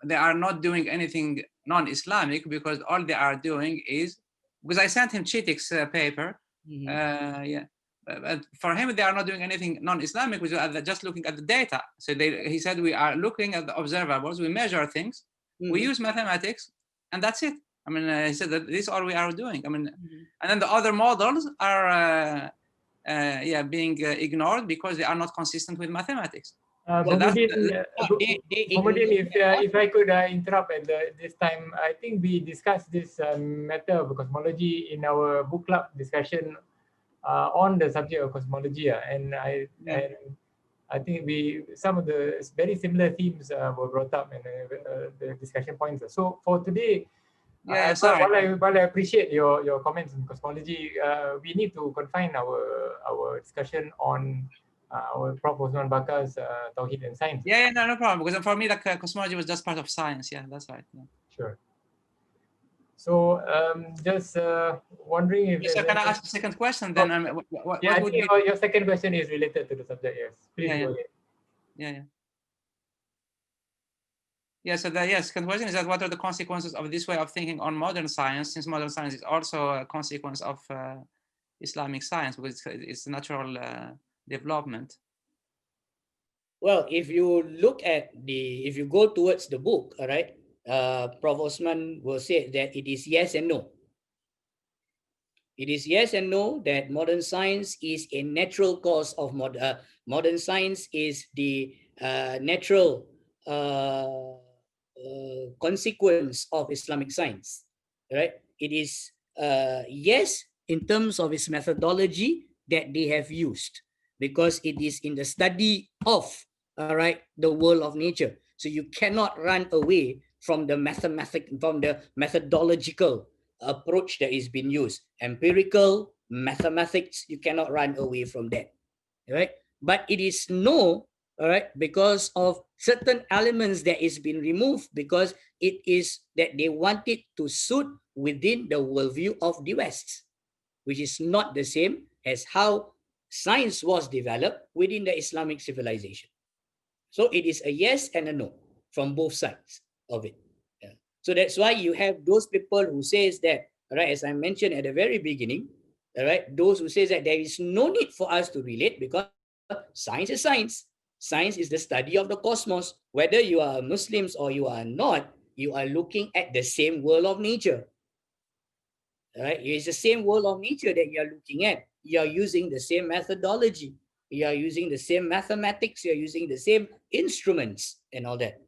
they are not doing anything non-Islamic because all they are doing is, because I sent him Chitik's paper. Yeah. But for him, they are not doing anything non-Islamic, which are just looking at the data. So he said, we are looking at the observables, we measure things, we use mathematics, and that's it. I mean, he said that this is all we are doing. I mean, and then the other models are, being ignored because they are not consistent with mathematics. If I could interrupt at this time, I think we discussed this matter of cosmology in our book club discussion on the subject of cosmology, and I think some of the very similar themes were brought up in the discussion points. So for today, while I appreciate your comments on cosmology, we need to confine our discussion on our Prof. Osman Bakar's Tawhid and Science. Yeah, no problem. Because for me, like cosmology was just part of science. Yeah, that's right. Yeah. Sure. So just wondering if. So can I ask a second question then? I think your second question is related to the subject. Yes, please go ahead. Yeah. So the second question is that what are the consequences of this way of thinking on modern science, since modern science is also a consequence of Islamic science because it's natural development. Well, if you look at if you go towards the book, all right, Prof. Osman will say that it is yes and no. It is yes and no that modern science is a natural cause of modern science is the natural consequence of Islamic science, right? It is yes in terms of its methodology that they have used, because it is in the study of the world of nature. So you cannot run away from the methodological approach that is being used. Empirical mathematics, you cannot run away from that, right? But it is no, all right, because of certain elements that is being removed, because it is that they want it to suit within the worldview of the West, which is not the same as how science was developed within the Islamic civilization. So it is a yes and a no from both sides of it. Yeah. So that's why you have those people who says that, right, as I mentioned at the very beginning, all right, those who says that there is no need for us to relate because science is science. Science is the study of the cosmos. Whether you are Muslims or you are not, you are looking at the same world of nature. Right? It's the same world of nature that you are looking at. You are using the same methodology. You are using the same mathematics. You are using the same instruments and all that.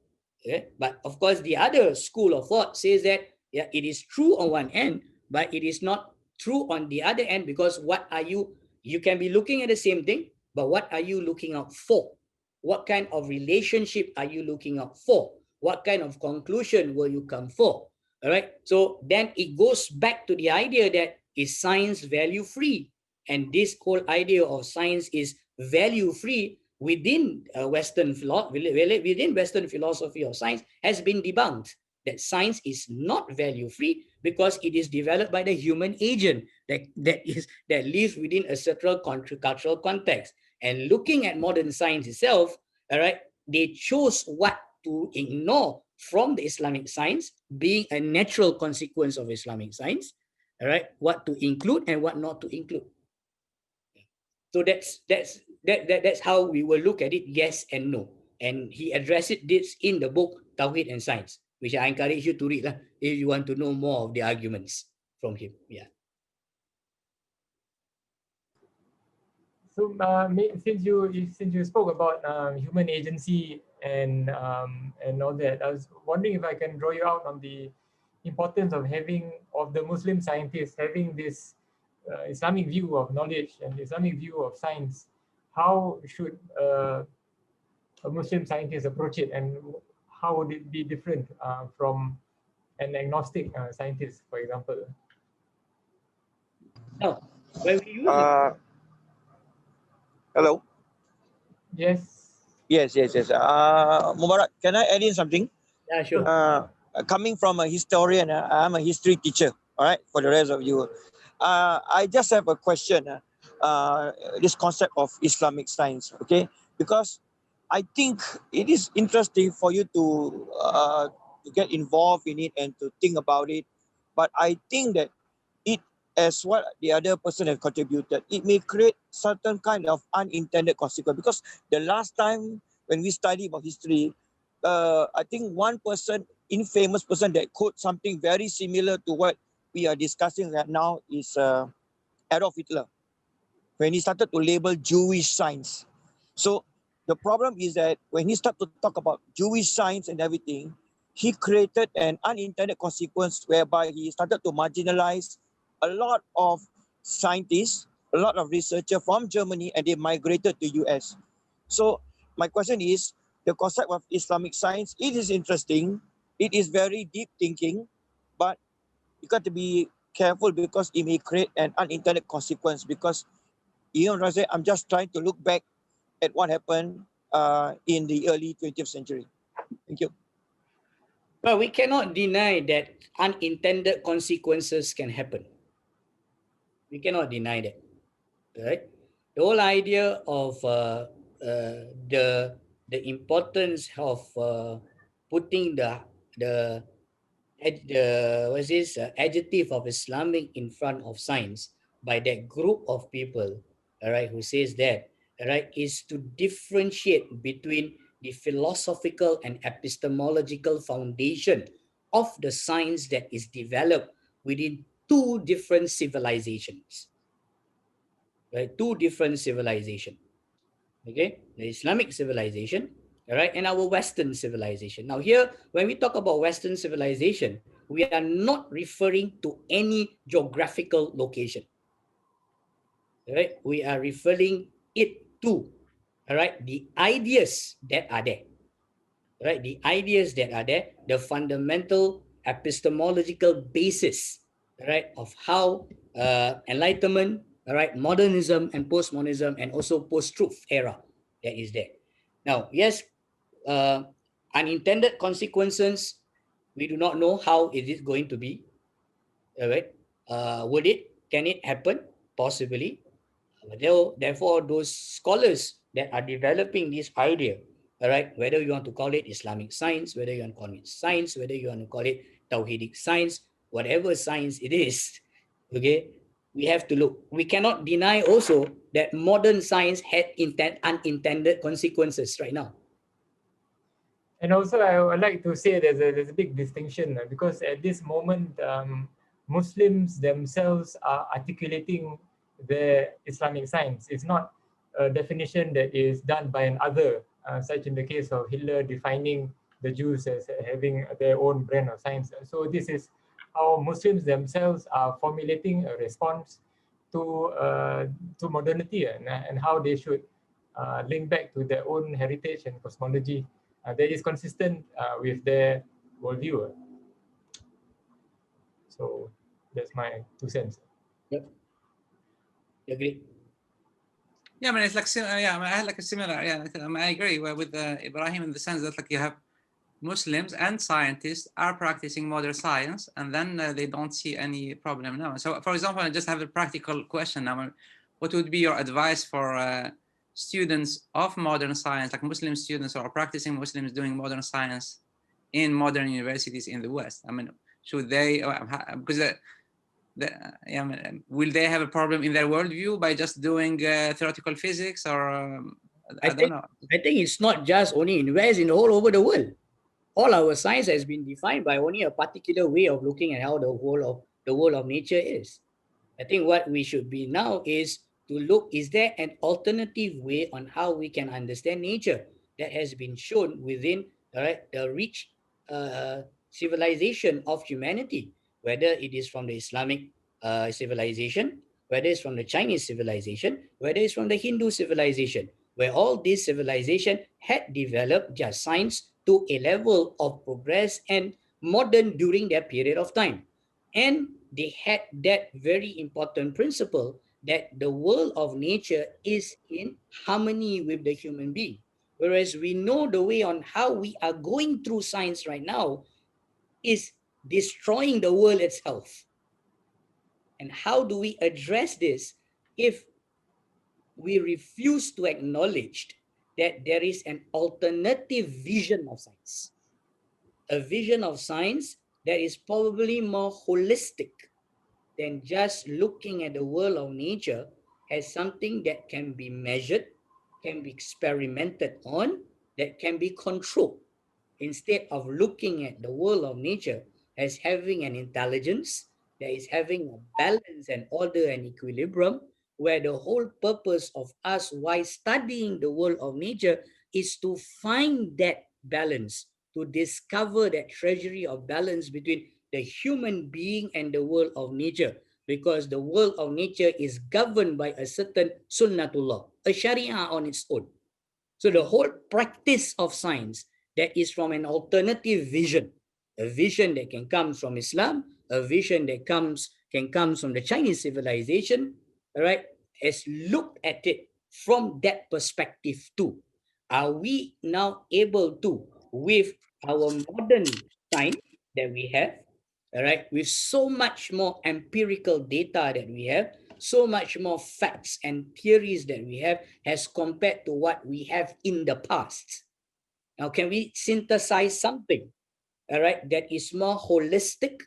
Okay? But of course, the other school of thought says that it is true on one end, but it is not true on the other end, because you can be looking at the same thing, but what are you looking out for? What kind of relationship are you looking out for? What kind of conclusion will you come for? All right. So then it goes back to the idea that is science value free? And this whole idea of science is value free within Western philosophy of science has been debunked. That science is not value free because it is developed by the human agent that lives within a certain cultural context. And looking at modern science itself, all right, they chose what to ignore from the Islamic science, being a natural consequence of Islamic science, all right, what to include and what not to include. So that's how we will look at it, yes and no. And he addressed this in the book Tawhid and Science, which I encourage you to read if you want to know more of the arguments from him. Yeah. So since you spoke about human agency and all that, I was wondering if I can draw you out on the importance of the Muslim scientists having this Islamic view of knowledge and Islamic view of science. How should a Muslim scientist approach it, and how would it be different from an agnostic scientist, for example? No, when we use Hello. Yes. Yes. Mubarak, can I add in something? Yeah, sure. Coming from a historian, I'm a history teacher. All right, for the rest of you, I just have a question. This concept of Islamic science, okay? Because I think it is interesting for you to get involved in it and to think about it. But I think that it, as what the other person has contributed, it may create certain kind of unintended consequence. Because the last time when we study about history, I think one person, infamous person that quote something very similar to what we are discussing right now is Adolf Hitler, when he started to label Jewish science. So the problem is that when he started to talk about Jewish science and everything, he created an unintended consequence whereby he started to marginalize a lot of scientists, a lot of researchers from Germany, and they migrated to US. So my question is, the concept of Islamic science, it is interesting, it is very deep thinking, but you got to be careful because it may create an unintended consequence. Because I'm just trying to look back at what happened in the early 20th century. Thank you. But we cannot deny that unintended consequences can happen. We cannot deny that, right? The whole idea of the importance of putting the what's this adjective of Islamic in front of science by that group of people, all right, who says that, all right, is to differentiate between the philosophical and epistemological foundation of the science that is developed within two different civilizations, right? Two different civilizations. Okay, the Islamic civilization, all right, and our Western civilization. Now here, when we talk about Western civilization, we are not referring to any geographical location, all right? We are referring it to, all right, the ideas that are there, right? The ideas that are there, the fundamental epistemological basis, right, of how enlightenment, all right, modernism and postmodernism and also post-truth era that is there. Now, yes, uh, unintended consequences, we do not know how it is going to be, all right? Can it happen? Possibly. Therefore, those scholars that are developing this idea, all right, whether you want to call it Islamic science, whether you want to call it science, whether you want to call it Tawhidic science, whatever science it is, okay, we have to look. We cannot deny also that modern science had unintended consequences right now. And also, I would like to say there's a big distinction because at this moment, Muslims themselves are articulating their Islamic science. It's not a definition that is done by another, such in the case of Hitler defining the Jews as having their own brand of science. So this is how Muslims themselves are formulating a response to modernity and how they should link back to their own heritage and cosmology that is consistent with their worldview. So that's my 2 cents. Yep. Agree. Yeah, I mean, it's like I had like a similar. Yeah, I agree with Ibrahim in the sense that like you have Muslims and scientists are practicing modern science, and then they don't see any problem now. So, for example, I just have a practical question now. What would be your advice for students of modern science, like Muslim students or practicing Muslims doing modern science in modern universities in the West? I mean, should they, because will they have a problem in their worldview by just doing theoretical physics, or I don't know. I think it's not just only in West, in all over the world. All our science has been defined by only a particular way of looking at how the world of nature is. I think what we should be now is to look, is there an alternative way on how we can understand nature that has been shown within the rich civilization of humanity, whether it is from the Islamic civilization, whether it's from the Chinese civilization, whether it's from the Hindu civilization, where all these civilization had developed their science to a level of progress and modern during their period of time. And they had that very important principle that the world of nature is in harmony with the human being. Whereas we know the way on how we are going through science right now is destroying the world itself. And how do we address this if we refuse to acknowledge that there is an alternative vision of science? A vision of science that is probably more holistic than just looking at the world of nature as something that can be measured, can be experimented on, that can be controlled, instead of looking at the world of nature as having an intelligence that is having a balance and order and equilibrium, where the whole purpose of us while studying the world of nature is to find that balance, to discover that treasury of balance between the human being and the world of nature, because the world of nature is governed by a certain sunnatullah, a sharia on its own. So the whole practice of science that is from an alternative vision, a vision that can come from Islam, a vision that can come from the Chinese civilization, all right, has looked at it from that perspective too. Are we now able to, with our modern science that we have, all right, with so much more empirical data that we have, so much more facts and theories that we have as compared to what we have in the past. Now, can we synthesize something, all right, that is more holistic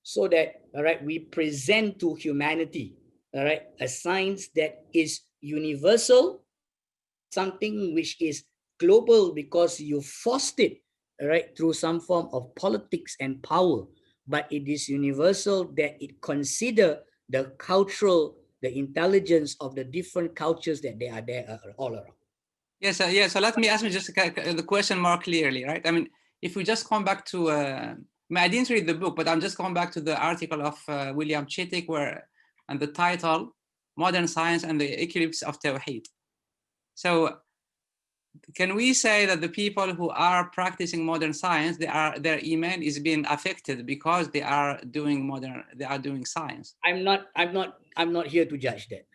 so that, all right, we present to humanity, all right, a science that is universal, something which is global because you forced it, all right, through some form of politics and power, but it is universal that it consider the cultural, the intelligence of the different cultures that they are there all around. Yes, yeah. So let me ask me just the question more clearly, right? I mean, if we just come back to, I didn't read the book, but I'm just going back to the article of William Chittick, and the title, Modern Science and the Eclipse of Tawhid. So can we say that the people who are practicing modern science, their iman is being affected because they are doing science? I'm not here to judge that.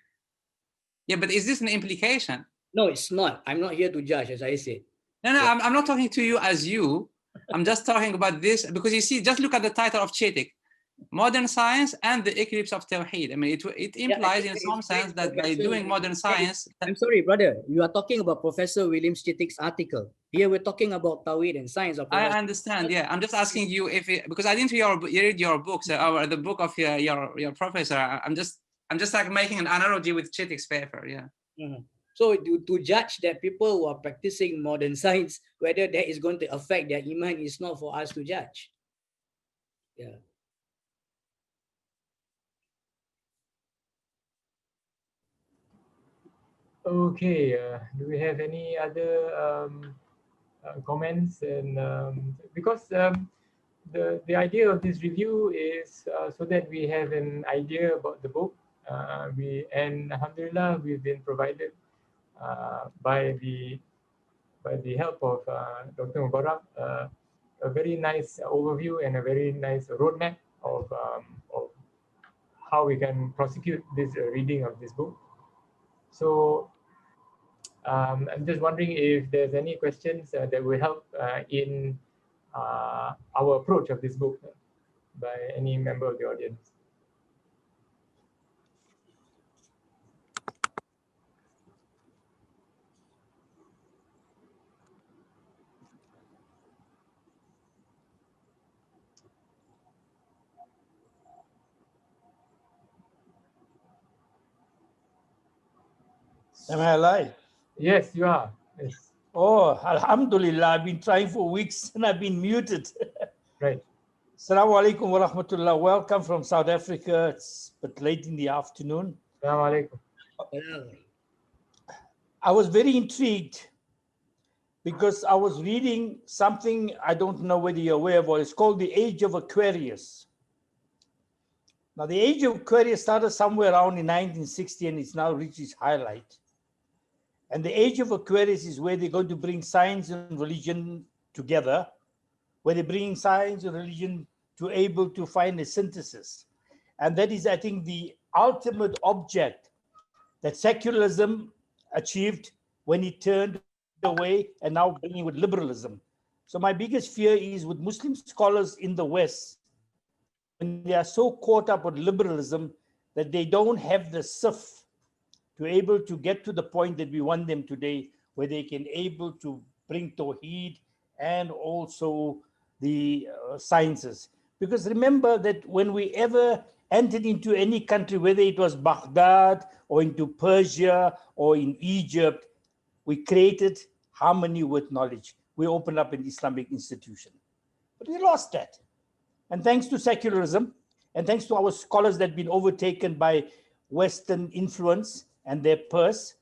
Yeah, but is this an implication? No, it's not. I'm not here to judge, as I said. No, yeah. I'm not talking to you as you. I'm just talking about this because you see, just look at the title of Chittick, Modern Science and the Eclipse of Tawhid. I mean, it implies in some sense that by doing modern science... I'm sorry, brother. You are talking about Professor William Chittick's article. Here we're talking about Tawhid and science. I understand, yeah. I'm just asking you because I didn't read your books or the book of your professor. I'm just like making an analogy with Chittick's paper, yeah. Mm-hmm. So to judge that people who are practicing modern science, whether that is going to affect their iman is not for us to judge. Yeah. Okay, do we have any other comments? And because the idea of this review is so that we have an idea about the book. And alhamdulillah, we've been provided by the help of Dr. Mubarak a very nice overview and a very nice roadmap of how we can prosecute this reading of this book. So I'm just wondering if there's any questions that will help in our approach of this book by any member of the audience. Am I alive? Yes, you are. Yes. Oh, alhamdulillah. I've been trying for weeks and I've been muted. Right. Assalamu alaikum wa rahmatullah. Welcome from South Africa. It's a bit late in the afternoon. Assalamu alaikum. I was very intrigued because I was reading something, I don't know whether you're aware of, it's called the Age of Aquarius. Now, the Age of Aquarius started somewhere around in 1960 and it's now reached its highlight. And the Age of Aquarius is where they're going to bring science and religion together, where they're bringing science and religion to able to find a synthesis. And that is, I think, the ultimate object that secularism achieved when it turned away and now bringing with liberalism. So my biggest fear is with Muslim scholars in the West, when they are so caught up with liberalism that they don't have the sift to able to get to the point that we want them today, where they can able to bring Tawhid and also the sciences. Because remember that when we ever entered into any country, whether it was Baghdad or into Persia or in Egypt, we created harmony with knowledge. We opened up an Islamic institution. But we lost that. And thanks to secularism, and thanks to our scholars that have been overtaken by Western influence and their purse,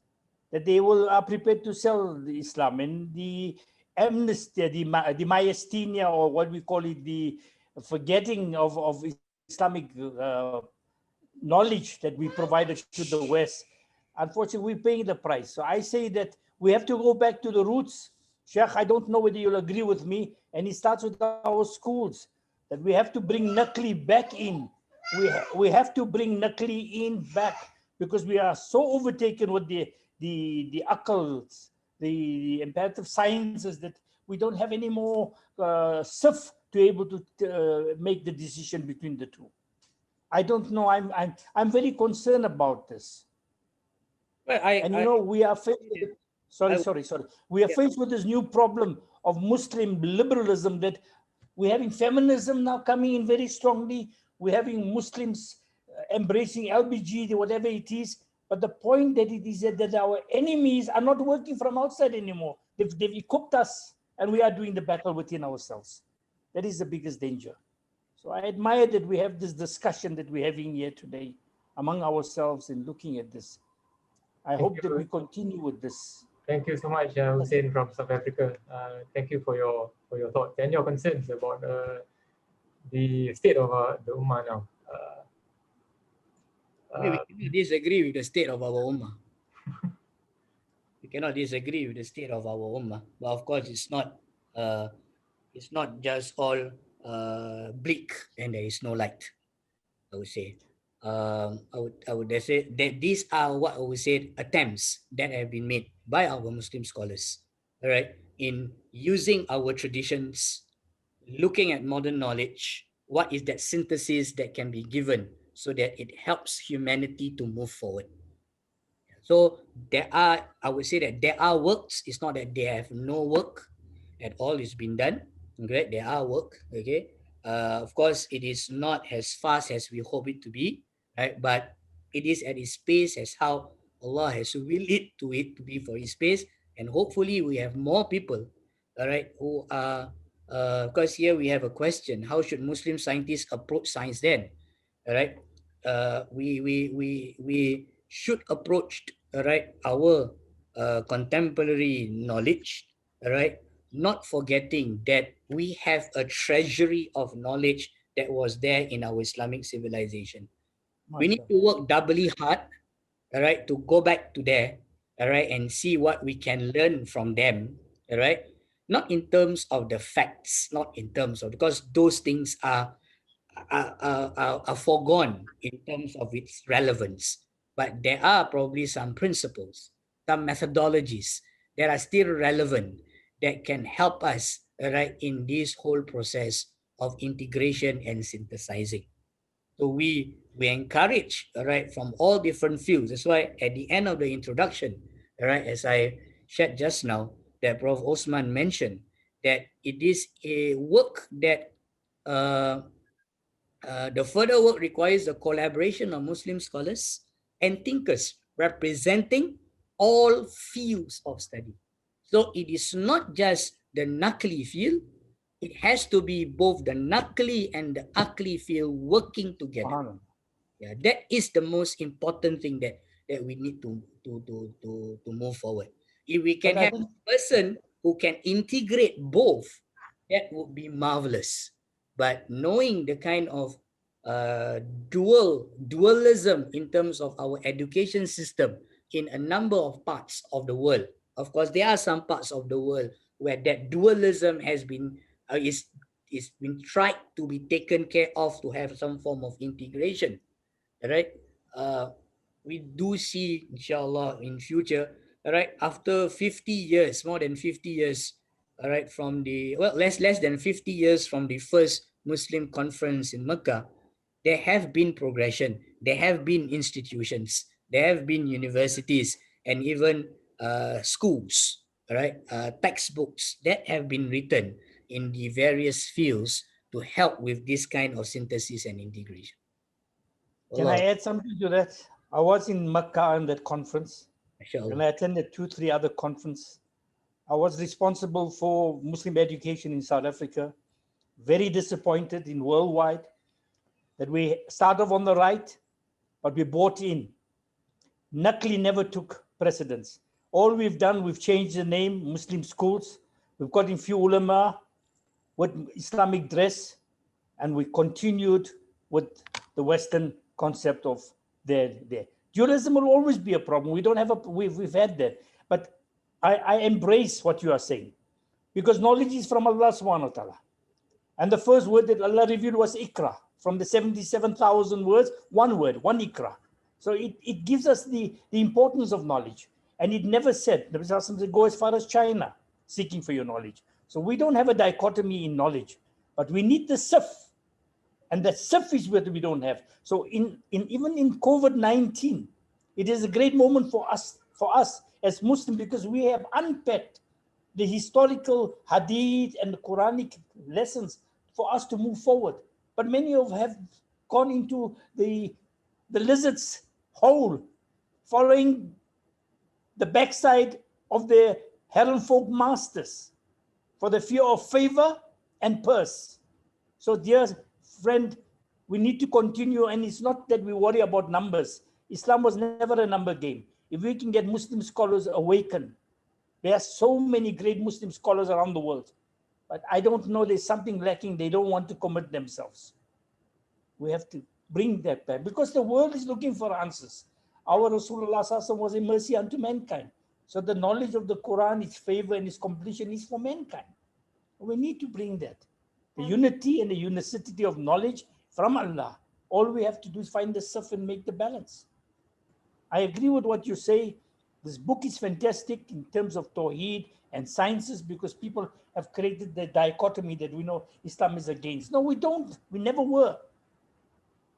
that they are prepared to sell the Islam. And the amnesty, the myasthenia, or what we call it, the forgetting of Islamic knowledge that we provided to the West, unfortunately, we're paying the price. So I say that we have to go back to the roots. Sheikh, I don't know whether you'll agree with me, and it starts with our schools, that we have to bring Nakli back in. We have to bring Nakli in back, because we are so overtaken with the occult, the imperative sciences, that we don't have any more sift to able to make the decision between the two. I don't know. I'm very concerned about this. Well, we are faced with, sorry. We are faced with this new problem of Muslim liberalism, that we're having feminism now coming in very strongly. We're having Muslims embracing LBG, whatever it is. But the point that it is that our enemies are not working from outside anymore. They've equipped us, and we are doing the battle within ourselves. That is the biggest danger. So I admire that we have this discussion that we're having here today among ourselves in looking at this. I hope that we continue with this. Thank you so much, Hussein from South Africa. Thank you for your thoughts and your concerns about the state of the Ummah now. We cannot disagree with the state of our Ummah. We cannot disagree with the state of our Ummah. But of course, it's not just all bleak and there is no light, I would say. I would say that these are what I would say attempts that have been made by our Muslim scholars, all right, in using our traditions, looking at modern knowledge, what is that synthesis that can be given so that it helps humanity to move forward. So I would say that there are works. It's not that they have no work at all. It's been done. Okay, there are work. Okay, of course, it is not as fast as we hope it to be, right? But it is at its pace as how Allah has willed it to be for His pace, and hopefully we have more people, all right, who are. Because here we have a question: how should Muslim scientists approach science then? All right, we should approach, all right, our contemporary knowledge, all right, not forgetting that we have a treasury of knowledge that was there in our Islamic civilization. We need to work doubly hard, all right, to go back to there, all right, and see what we can learn from them, all right, not in terms of the facts, not in terms of, because those things are foregone in terms of its relevance, but there are probably some principles, some methodologies that are still relevant that can help us, right, in this whole process of integration and synthesizing. So we encourage, right, from all different fields. That's why at the end of the introduction, right, as I shared just now, that Prof. Osman mentioned that it is a work that the further work requires the collaboration of Muslim scholars and thinkers representing all fields of study. So it is not just the Nakli field, it has to be both the Nakli and the Akli field working together. Yeah, that is the most important thing that we need to move forward. If we can have a person who can integrate both, that would be marvelous. But knowing the kind of dualism in terms of our education system in a number of parts of the world, of course, there are some parts of the world where that dualism has been is been tried to be taken care of to have some form of integration. Right? We do see, inshallah, in future all right, after 50 years, more than 50 years, all right, from the, well, less than 50 years from the first Muslim conference in Mecca, there have been progression, there have been institutions, there have been universities, and even schools, all right, textbooks that have been written in the various fields to help with this kind of synthesis and integration. Can I add something to that? I was in Mecca on that conference, and I attended 2-3 other conferences. I was responsible for Muslim education in South Africa. Very disappointed in worldwide that we start off on the right, but we bought in. Nakli never took precedence. All we've done, we've changed the name, Muslim schools. We've got in few ulama with Islamic dress, and we continued with the Western concept of there. Dualism will always be a problem. We don't have we've had that. But I embrace what you are saying, because knowledge is from Allah subhanahu wa ta'ala. And the first word that Allah revealed was Iqra. From the 77,000 words, one word, one Iqra. So it gives us the importance of knowledge. And it never said, the Prophet said, go as far as China, seeking for your knowledge. So we don't have a dichotomy in knowledge, but we need the sif. And that sif is what we don't have. So even in COVID-19, it is a great moment for us as Muslims, because we have unpacked the historical hadith and the Quranic lessons for us to move forward. But many of have gone into the lizard's hole, following the backside of their harem folk masters for the fear of favor and purse. So dear friend, we need to continue, and it's not that we worry about numbers. Islam was never a number game. If we can get Muslim scholars awakened, there are so many great Muslim scholars around the world, but I don't know, there's something lacking. They don't want to commit themselves. We have to bring that back, because the world is looking for answers. Our Rasulullah was a mercy unto mankind. So the knowledge of the Quran, its favor and its completion is for mankind. We need to bring that. The unity and the unicity of knowledge from Allah. All we have to do is find the saf and make the balance. I agree with what you say. This book is fantastic in terms of Tawhid and sciences, because people have created the dichotomy that we know Islam is against. No, we don't. We never were.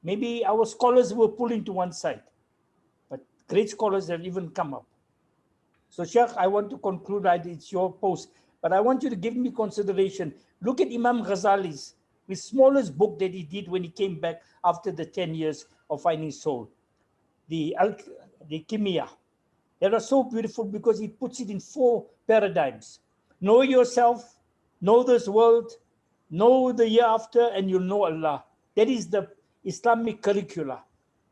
Maybe our scholars were pulling to one side, but great scholars have even come up. So Sheikh, I want to conclude, it's your post, but I want you to give me consideration. Look at Imam Ghazali's, the smallest book that he did when he came back after the 10 years of finding soul, the Kimiyah. That are so beautiful because he puts it in 4 paradigms. Know yourself, know this world, know the year after, and you'll know Allah. That is the Islamic curricula.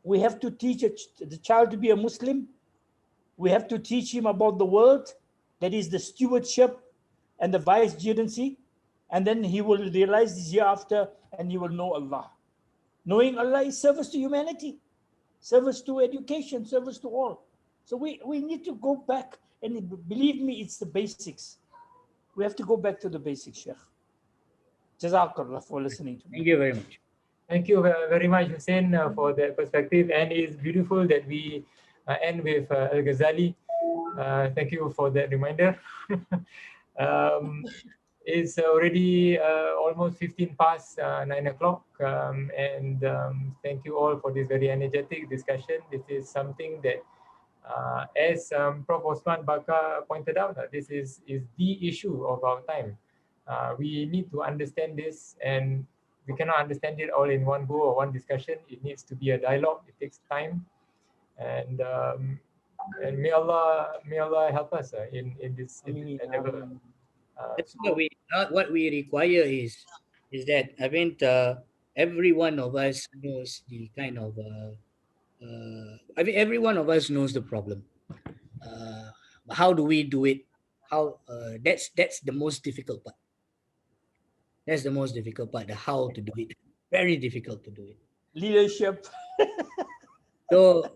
We have to teach the child to be a Muslim. We have to teach him about the world. That is the stewardship and the vicegerency. And then he will realize this year after, and he will know Allah. Knowing Allah is service to humanity, service to education, service to all. So we need to go back, and believe me, it's the basics. We have to go back to the basics, Sheikh. Jazakallah for listening to me. Thank you very much. Thank you very much, Hussein, for that perspective. And it's beautiful that we end with Al-Ghazali. Thank you for that reminder. It's already almost 15 past 9 o'clock. And thank you all for this very energetic discussion. This is something that, as Prof. Osman Bakar pointed out, this is the issue of our time. We need to understand this, and we cannot understand it all in one go or one discussion. It needs to be a dialogue. It takes time, and may Allah help us in this endeavor. That's what we require is that, I mean, every one of us knows the kind of I mean, every one of us knows the problem. How do we do it? How that's the most difficult part. That's the most difficult part, the how to do it. Very difficult to do it. Leadership. So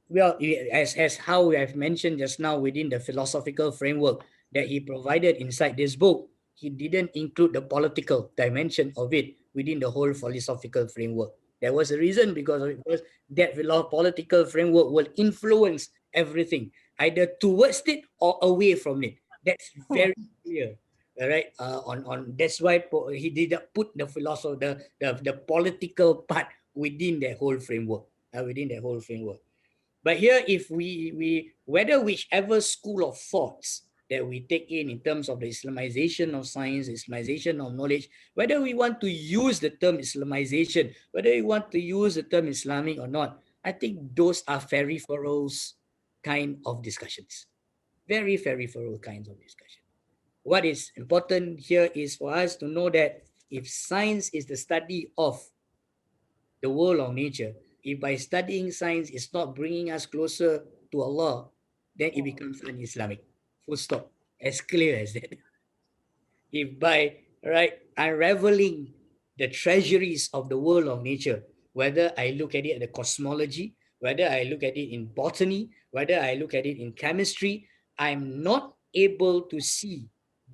well, as how I've mentioned just now, within the philosophical framework that he provided inside this book, he didn't include the political dimension of it within the whole philosophical framework. There was a reason, because that political framework will influence everything, either towards it or away from it. That's very clear. All right. On that's why he did not put the philosophy, the political part within that whole framework. But here, if we whether whichever school of thoughts that we take in terms of the Islamization of science, Islamization of knowledge, whether we want to use the term Islamization, whether we want to use the term Islamic or not, I think those are peripherals kind of discussions. Very peripheral kinds of discussion. What is important here is for us to know that if science is the study of the world of nature, if by studying science is not bringing us closer to Allah, then it becomes un-Islamic. Full stop. As clear as that. If by unraveling the treasuries of the world of nature, whether I look at it at the cosmology, whether I look at it in botany, whether I look at it in chemistry, I'm not able to see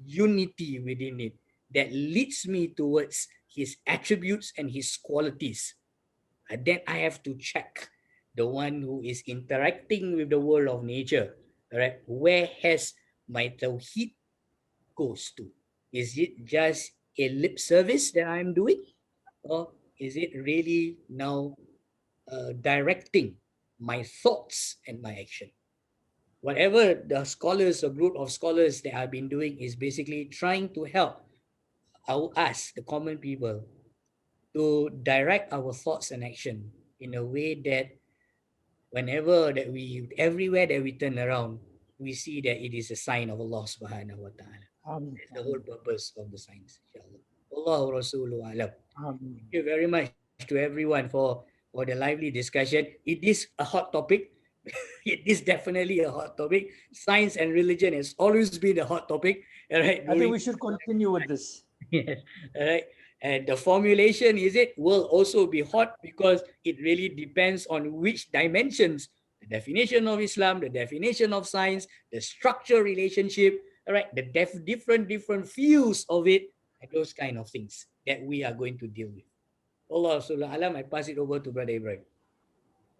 unity within it that leads me towards his attributes and his qualities. And then I have to check the one who is interacting with the world of nature. Right? Where has my Tawhid goes to? Is it just a lip service that I'm doing? Or is it really now directing my thoughts and my action? Whatever the scholars or group of scholars that I've been doing is basically trying to help us, the common people, to direct our thoughts and action in a way that everywhere that we turn around, we see that it is a sign of Allah subhanahu wa ta'ala. That's the whole purpose of the science, inshallah. Allahu Rasulu Alam. Thank you very much to everyone for the lively discussion. It is a hot topic. It is definitely a hot topic. Science and religion has always been a hot topic. All right. I think we should continue with this. Yes. All right. And the formulation will also be hot because it really depends on which dimensions, the definition of Islam, the definition of science, the structure relationship, all right, the different views of it, and those kind of things that we are going to deal with. Allah Subhanahu Alam, I pass it over to Brother Ibrahim.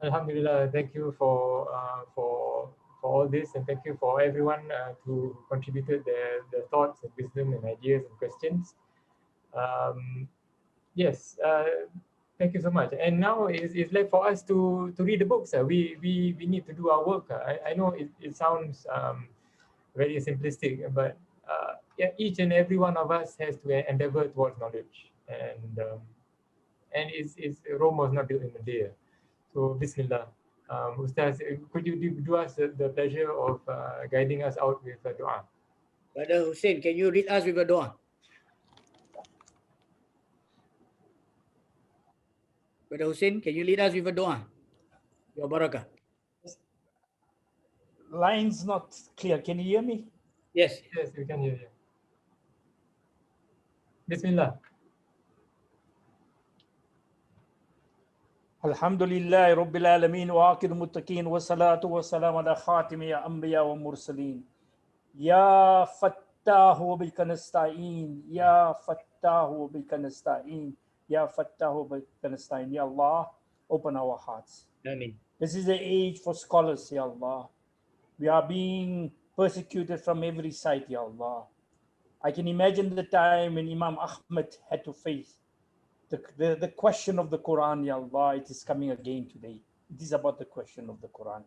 Alhamdulillah, thank you for all this, and thank you for everyone who contributed their thoughts and wisdom and ideas and questions. Yes, thank you so much. And now it's left for us to read the books. We need to do our work. I know it sounds very simplistic, but yeah, each and every one of us has to endeavor towards knowledge, and Rome was not built in a day. So Bismillah. Ustaz, could you do us the pleasure of guiding us out with a dua? Brother Hussein, can you read us with a dua? Brother Hussein, can you lead us with a dua? Your barakah. Line's not clear. Can you hear me? Yes. Yes, we can hear you. Bismillah. Alhamdulillah Rabbil Alameen wa aqid muttaqin wa salatu wa salam ala khatimi ya anbiya wa mursaleen. Ya Fattahu bika nasta'in. Ya Fattahu bika nasta'in. Ya Fattahu bika nasta'in. Ya Allah, open our hearts. Ameen. This is the age for scholars, Ya Allah. We are being persecuted from every side, Ya Allah. I can imagine the time when Imam Ahmad had to face the question of the Quran, Ya Allah. It is coming again today. It is about the question of the Quran.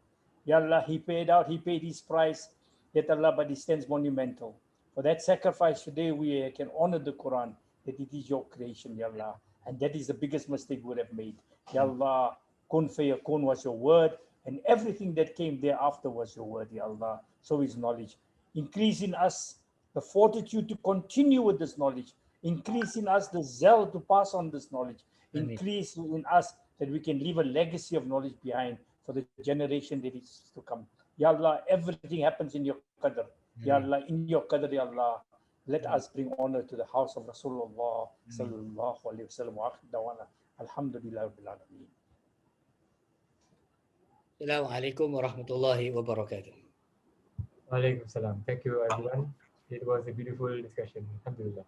Ya Allah, he paid his price, yet Allah, but it stands monumental. For that sacrifice today, we can honor the Quran, that it is your creation, Ya Allah. And that is the biggest mistake we would have made. Ya Allah, kun fayakun was your word, and everything that came thereafter was your word, Ya Allah. So is knowledge. Increase in us the fortitude to continue with this knowledge. Increase in us the zeal to pass on this knowledge. Increase in us that we can leave a legacy of knowledge behind for the generation that is to come. Ya Allah, everything happens in your qadr. Ya Allah, in your qadr, Ya Allah, let us bring honor to the house of Rasulullah sallallahu alaihi wasallam wa akhir dawana. Alhamdulillah rabbil alamin. Assalamu alaikum wa rahmatullahi wa barakatuh. Wa alaikum salam. Thank you, everyone. It was a beautiful discussion. Alhamdulillah.